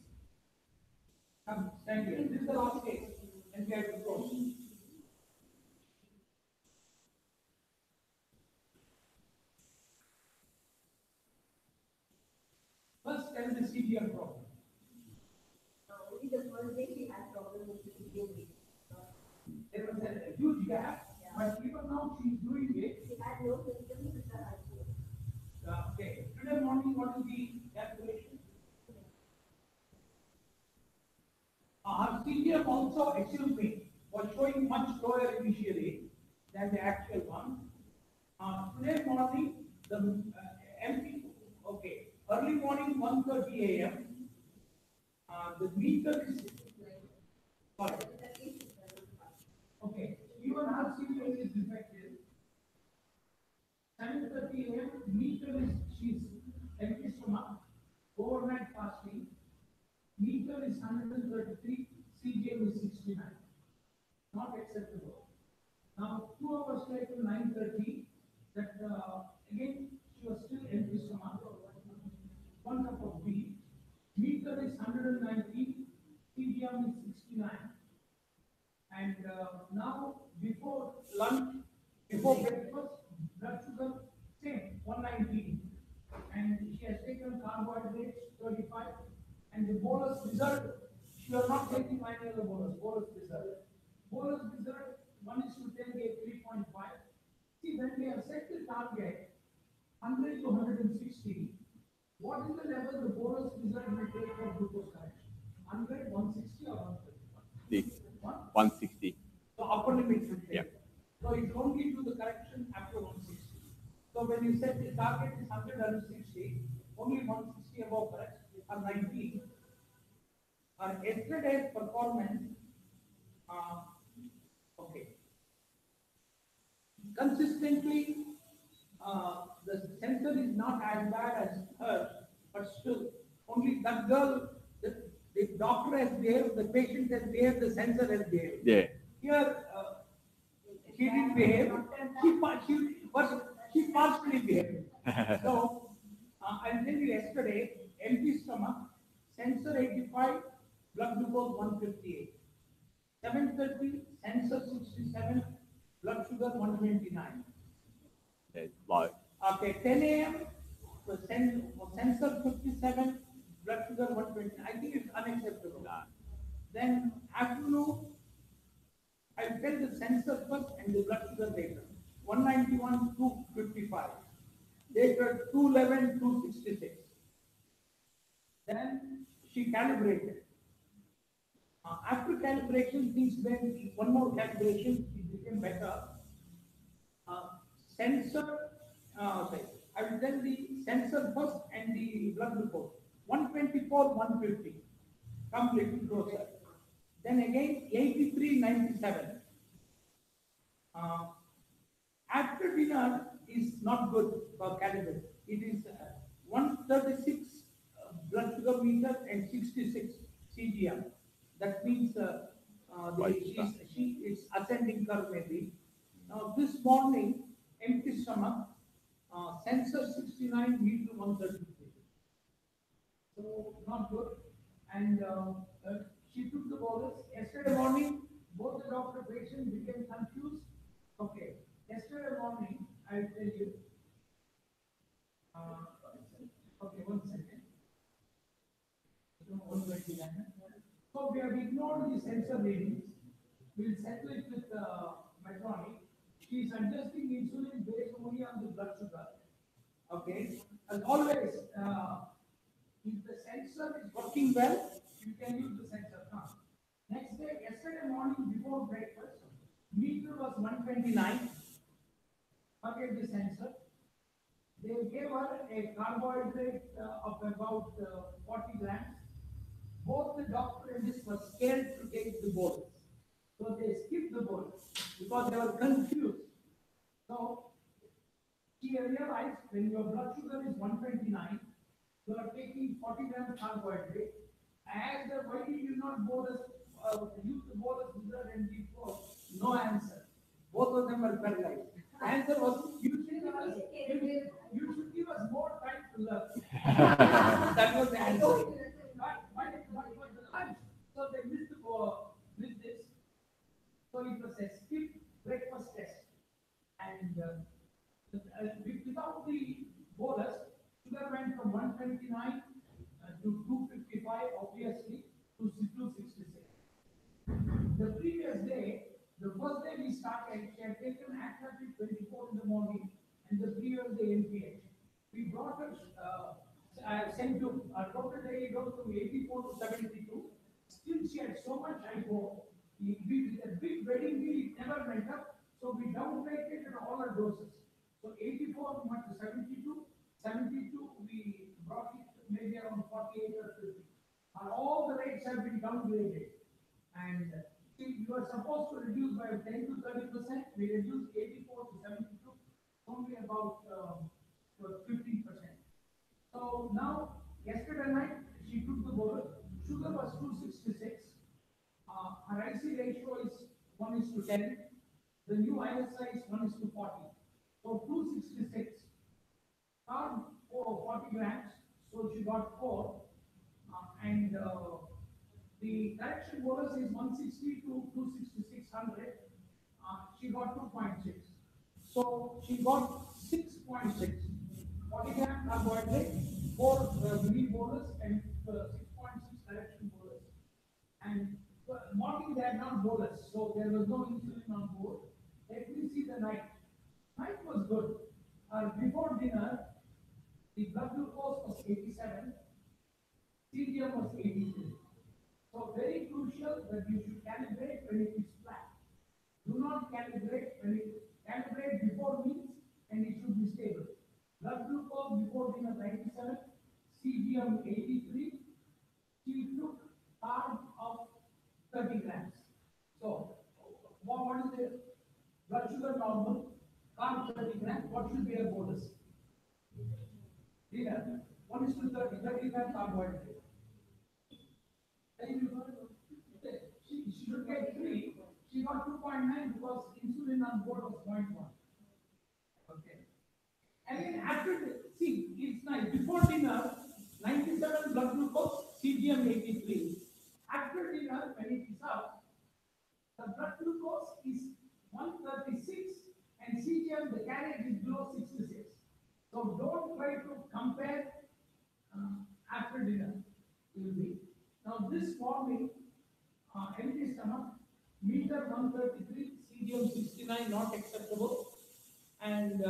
Come, stand here. This is the last case, and we have to go. First, tell the CGM problem. Only the first day she had problem with the CGM. There was a huge gap, but even now she's doing it. She had no symptoms with the ICU. Okay, today morning, what is the calculation? Her CGM also, excuse me, was showing much lower initially than the actual one. Today morning, the MP, okay, early morning 1:30 a.m. The meter is, sorry. Okay, even her CGM is defective. 7:30 a.m. meter is, she's empty stomach, overnight fasting. Meter is 133, CGM is 69. Not acceptable. Now, 2 hours later, 9:30, that again, she was still empty stomach. 1 cup of tea. Meter is 119, CGM is 69. And now, before lunch, before breakfast, blood sugar, same, 119. And she has taken carbohydrates, 35. And the bolus result, she was not taking any other bolus result. Bolus result, 1:10 gave 3.5. See, when we have set the target, 100 to 160, what is the level the bolus result will take for glucose correction? 100, 160 or 130? 160. So upper limit will take. Yeah. So it only do the correction after 160. So when you set the target is 100 160, only only 160 above, correct? Or 90. Yesterday's performance, okay. Consistently, the sensor is not as bad as her, but still, only that girl, the doctor has behaved, the patient has behaved, the sensor has behaved. Yeah. Here, she didn't behave. She partially behaved. So, I'll tell you yesterday, empty stomach, sensor 85, blood glucose 158. 7:30, sensor 67, blood sugar 129. It's low. Okay, 10 a.m., the sensor 57, blood sugar 120. I think it's unacceptable. No. Then afternoon, I tell the sensor first and the blood sugar later. 191, 255. Later, 211, 266. Then she calibrated. After calibration, things went, one more calibration, it became better. Sensor, sorry, I will tell the sensor first and the blood glucose. 124, 150. Come little closer. Then again, 83, 97. After dinner is not good for calibrate. It is 136 blood sugar meter and 66 CGM. That means she is ascending curve maybe. Now this morning, empty stomach, sensor 69, meter 133. So not good. And she took the bolus. Yesterday morning, both the doctor patient became confused. Okay. Yesterday morning, I will tell you. Okay, 1 second. 129. So we have ignored the sensor readings. We'll settle it with Medtronic. She is adjusting insulin based only on the blood sugar. Okay. As always, if the sensor is working well, you can use the sensor. Next day, yesterday morning before breakfast, meter was 129. Forget the sensor. They gave her a carbohydrate of about 40 grams. Both the doctor and this were scared to take the bolus. So they skipped the bolus because they were confused. So she realized when your blood sugar is 129, you are taking 40 grams carbohydrate. As the why did you not bolus, use the bolus without and before? No answer. Both of them were paralyzed. Answer was you should give us more time to learn. That was the answer. So they missed this. So it was a skip breakfast test. And without the bolus, sugar went from 129 to 255, obviously, to 266. The previous day, the first day we started, she had taken Activity 24 in the morning, and the previous day NPH. We brought her, sent to, total day goes from 84 to 72. Still, she had so much hypo. With a big wedding meal, it never went up, so we downtitrated all our doses. So 84 went to 72, 72 we brought it maybe around 48 or 50. And all the rates have been downgraded. And see, you are supposed to reduce by 10 to 30%. We reduced 84 to 72, only about 15%. So now, yesterday night, she took the bolus. Sugar was 266. Her IC ratio is 1:10. The new ISI is 1:40. So 266. Carb 40 grams. So she got 4. And the correction bolus is 160 to 26600. She got 2.6. So she got 6.6. 40 gram carbohydrate, 4 mini bolus, and 6.6 correction bolus. And morning they had not bolus, so there was no insulin on board. Let me see the night. Night was good. Before dinner, the blood glucose was 87, CGM was 83. So very crucial that you should calibrate when it is flat. Do not calibrate when it calibrate before meals, and it should be stable. Blood glucose before dinner 97, CGM 83, she took carb of 30 grams. So, what is the blood sugar normal? Carb 30 grams, what should be a bolus? Dinner, 1:30, 30 grams carbohydrate. She should get 3, she got 2.9 because insulin on board was 0.1. Okay. And then after, see, it's nice. Before dinner, 97 blood glucose, CGM 83. After dinner, when it is up, the blood glucose is 136 and CGM, the carriage is below 66. So don't try to compare after dinner. Will be. Now this morning, empty stomach, meter 133, CGM 69, not acceptable. And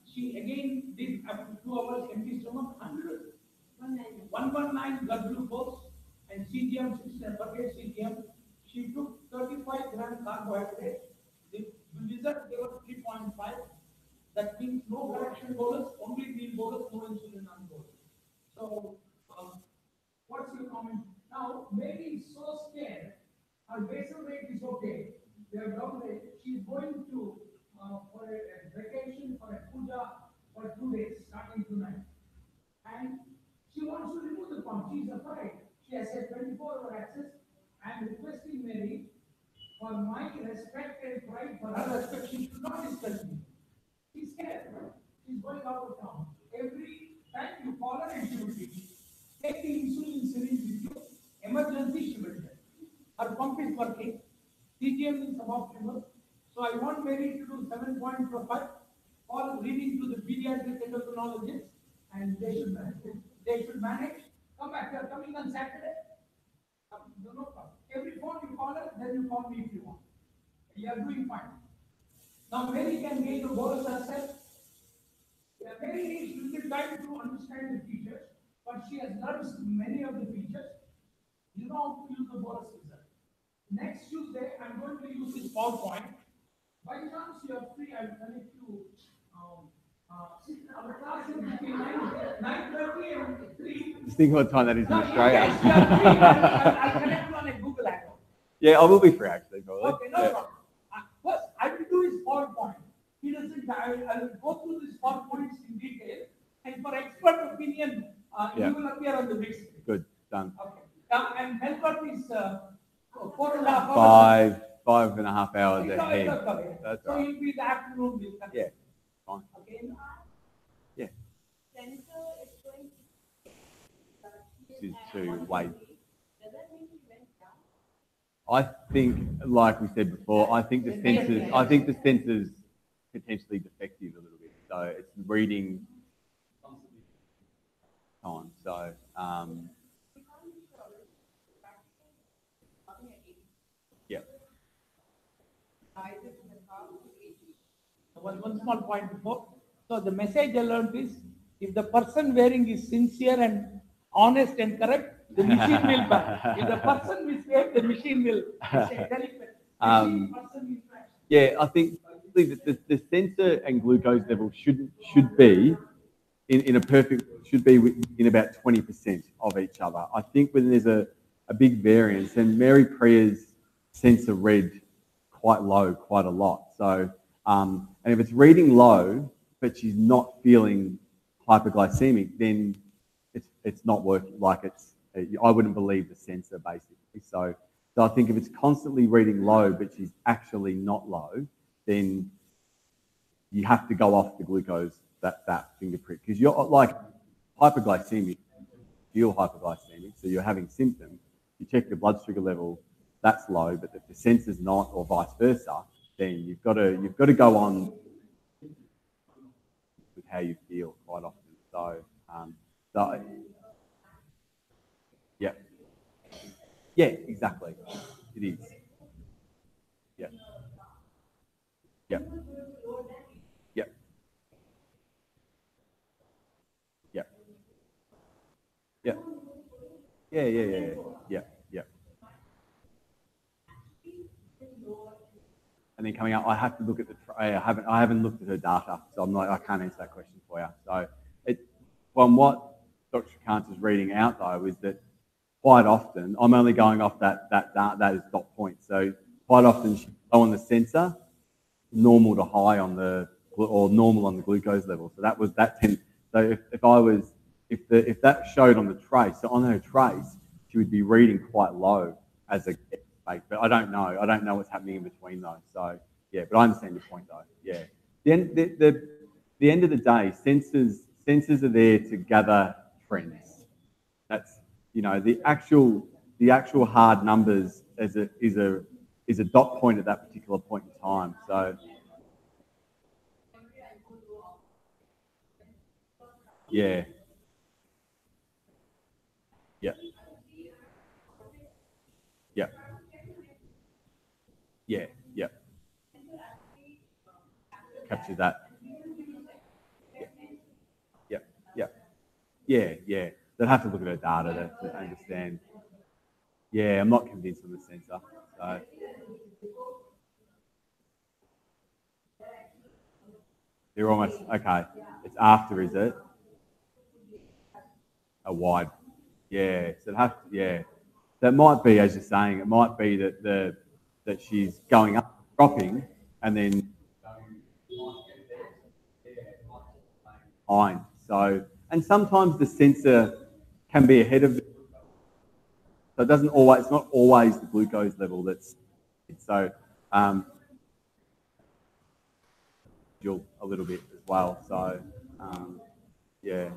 she again did after 2 hours empty stomach 100, 119 blood glucose and CGM 69, forget CGM. She took 35 gram carbohydrate. The result gave us 3.5. That means no correction bolus, only meal bolus, no insulin on board. So, what's your comment? Now, Mary is so scared. Her basal rate is okay. They are down there. She's going to for a vacation for a puja for 2 days, starting tonight. And she wants to remove the pump. She's afraid. She has a 24-hour access. I am requesting Mary, for my respect and pride, for her respect, she should not discuss me. She's scared. She's going out of town. Every time you call her and she will be. Take the insulin syringe with you. Emergency, she will get. Her pump is working. CGM is suboptimal. So I want Mary to do 7.5 or reading to the pediatric endocrinologist and they should manage. They should manage. Come back. They are coming on Saturday. No problem. Every phone you call her, then you call me if you want. You are doing fine. Now Mary can gain the bolus herself. Mary needs little time to understand the features, but she has learned many of the features. You know how to use the bolus result. Next Tuesday, I'm going to use this PowerPoint. By chance you are free, I will connect you. Our class is between 9:30 and 3. Just think what time that is in Australia. Yes, you are free. I'll connect you on a Google Hangout. Yeah, I will be free actually, probably. Okay, no problem. First, I will do his PowerPoint. He doesn't. I will go through these PowerPoints in detail, and for expert opinion, he will appear on the big screen. Good, done. Okay. And Melbourne is 4.5 hours. 5.5 hours ahead. That's So right. you'll be the afternoon. We'll connect. Yeah, fine. Okay. Yeah. Sensor is going This is to wait. does that mean it went down? I think, like we said before, I think the sensor's potentially defective a little bit. So it's reading time. So yeah. One small point before. So the message I learned is, if the person wearing is sincere and honest and correct, the machine will burn. If the person misbehaves, the machine will say delinquent. Machine-person interaction. Yeah, I think the sensor and glucose level should be in a perfect, should be in about 20% of each other. I think when there's a big variance, and Mary Priya's sensor read quite low, quite a lot. So, and if it's reading low, but she's not feeling hyperglycemic, then it's not working. Like I wouldn't believe the sensor basically. So I think if it's constantly reading low, but she's actually not low, then you have to go off the glucose, that finger prick, because you're like hyperglycemic, feel hyperglycemic, so you're having symptoms. You check your blood sugar level, that's low, but if the sensor's not, or vice versa, then you've got to go on with how you feel quite often. So yeah, exactly, it is. Yeah. Yeah. Yeah. Yeah. Yeah. Yeah. And then coming out, I have to look at I haven't looked at her data, so I can't answer that question for you. So from what Dr. Kanta's reading out though is that quite often, I'm only going off that is dot point. So quite often she's low on the sensor, normal to high on the, or normal on the glucose level. So so if that showed on the trace, so on her trace, she would be reading quite low as a fake. But I don't know what's happening in between those. So yeah, but I understand your point though. Yeah. The end of the day, sensors are there to gather trends. That's, you know, the actual hard numbers is a dot point at that particular point in time. So yeah. Yeah. Yeah. Yeah. Yeah. Capture that. Yeah. Yeah. Yeah. Yeah. They'd have to look at her data to understand. Yeah, I'm not convinced on the sensor. So they're almost okay. It's after, is it? A wide. Yeah. So it has. Yeah. That might be, as you're saying, it might be that she's going up, dropping, and then behind. So, and sometimes the sensor can be ahead of. So it doesn't always. It's not always the glucose level that's. So, a little bit as well. So, yeah.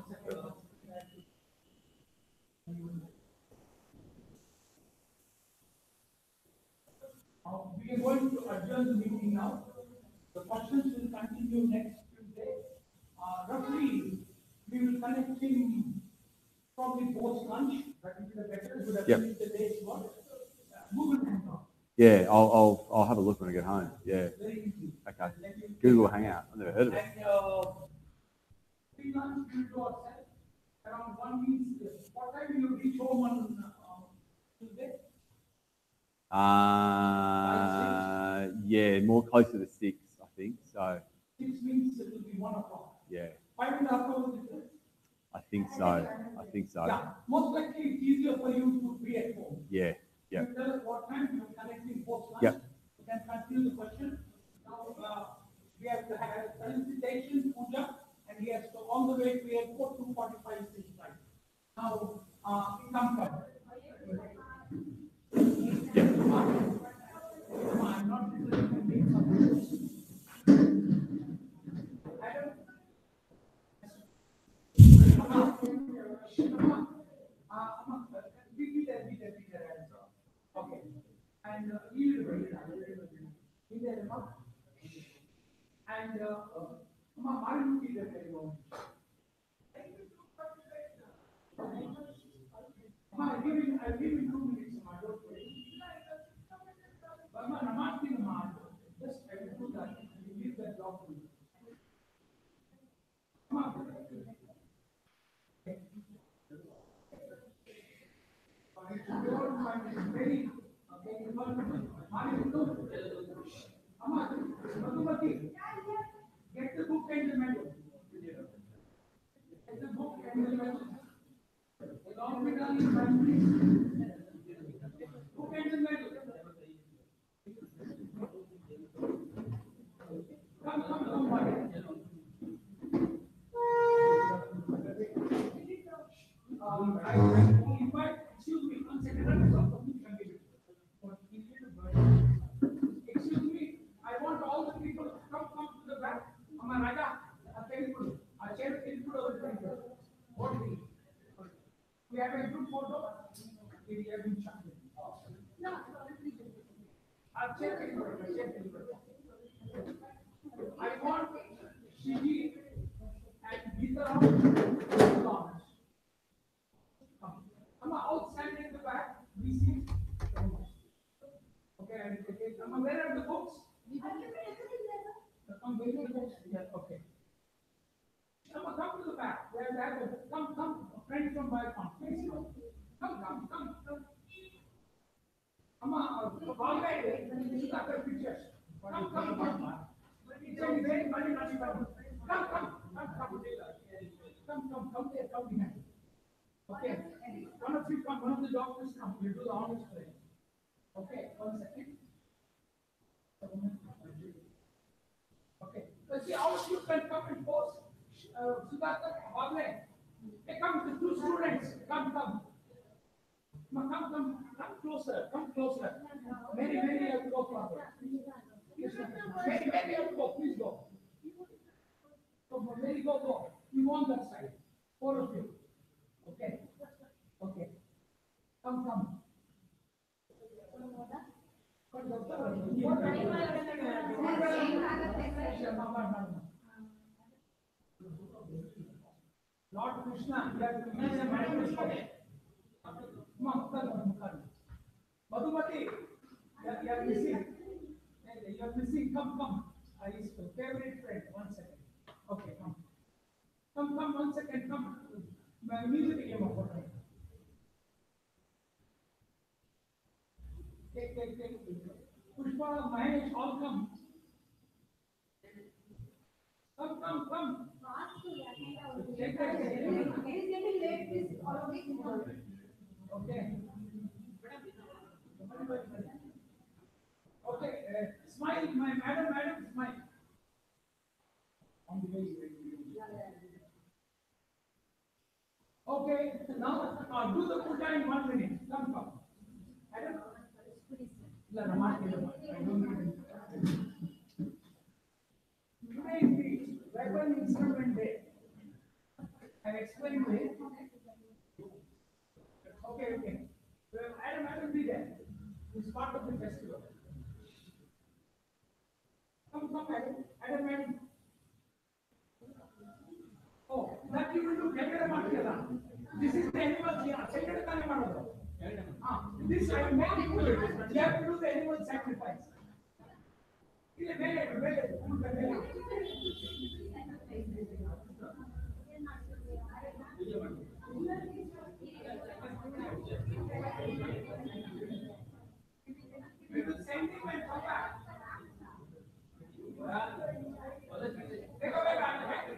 We are going to adjourn the meeting now. The questions will continue next Tuesday. Roughly, we will connect him probably post lunch. That will be the better. We have finished the day's work. Google Hangout. Yeah, I'll have a look when I get home. Yeah. Very easy. Okay. Google Hangout. I've never heard of it. And free lunch will do outside. Around 1 week. What time will you reach home on Tuesday? Yeah, more closer to 6, I think. So 6 means it will be 1 o'clock. yeah, 5.5 hours difference. I think so. Yeah, most likely it's easier for you to be at home. Yeah, yeah. You tell us what time you are connecting post lunch. Yep. You can continue the question. Now, we have to have a solicitation, puja, and he has to on the way to airport 2:45 6 flight. Now, he comes up. I'm not make some. I don't. Be there. Okay. And he will be there. And I will be there very long. I'll give you 2 minutes. Don't worry. I'm asking just I will do that. You leave that job to me. Come on. Very, get the book and the medal. Get the book and the medal. Along with all these book and the medal. Come, buddy. I invite, excuse me, 1 second. Excuse me, I want all the people to come to the back. Raja, I'll share it over the what do we? We have a group photo. We have been chatting. I'll check it over. I want Shiji and Gita Thomas. Come outside in the back. We see. Okay, where are the books? Come, where are the books? Yeah, okay. Come to the back. Come, friend from Biocon. Please come. Come. All right. Look at the pictures. Come. Come there, come behind. the doctors come, we do the honest training. Okay, 1 second. Okay, let's see, all of you can come and post. Siddhartha, Bhavle. Hey, come, the two students, come. Come closer. Mary, you have to go forward. Mary, you have to go, please go. Come on, Mary, go. You go on that side. 4 of you. Okay. Come. Lord Krishna, you have to mention my Madhumati, you are missing. You are missing. Come. His favorite friend. 1 second. Okay, come. Come, 1 second. Come. My music came up. Take. Pushpa, Mahesh, all come. Come. Take. Okay. Okay, smile, my madam, smile. On the way. Okay, now do the puja in 1 minute. Come. Madam? Today is the weapon instrument day. I explained it. Okay. Madam, be there. It's part of the festival. Come, madam. Oh, that you will do better than this is the animal here. This I am making you. You have to do the animal sacrifice. We will send him and come back.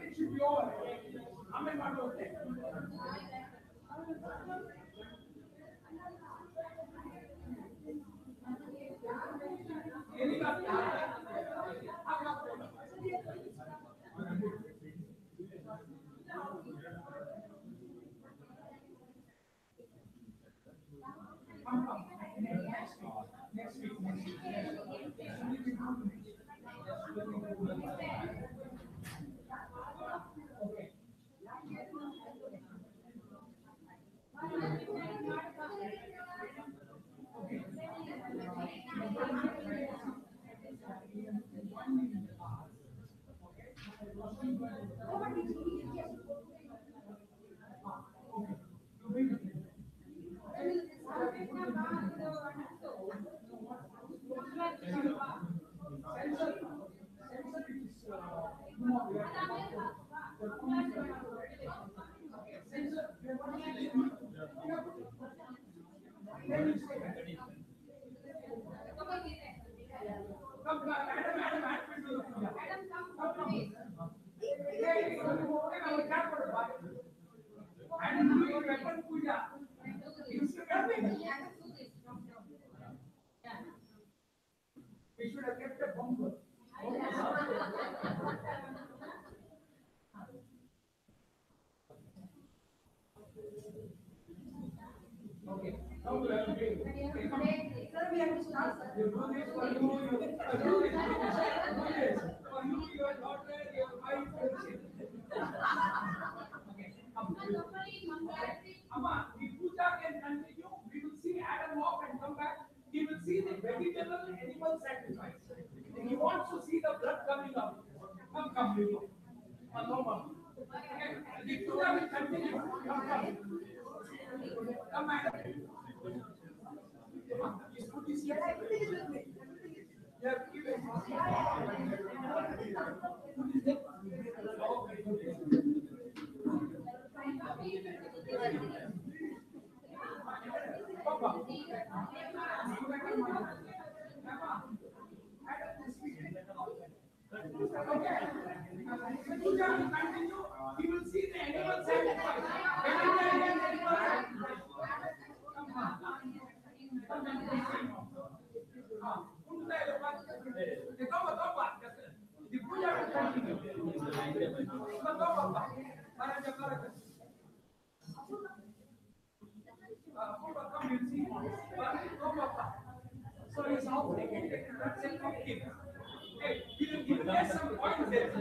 It should be over. Amen. Next week. Okay. We should have kept a bumper. Okay. Now we have to do it. We have to start. You do this for you. You do this for you, your daughter, your wife, your children. Okay. Amma, the puja can continue. We will see Adam walk and come back. He will see the vegetable animal sacrifice. He wants to see the blood coming out. Come, you. No problem. The puja will continue. Come. Come, Adam. Just put this here. Yeah, keep it. You will see the animal sacrifice. So it's all taken. That's a cookie. Hey, you get some point there.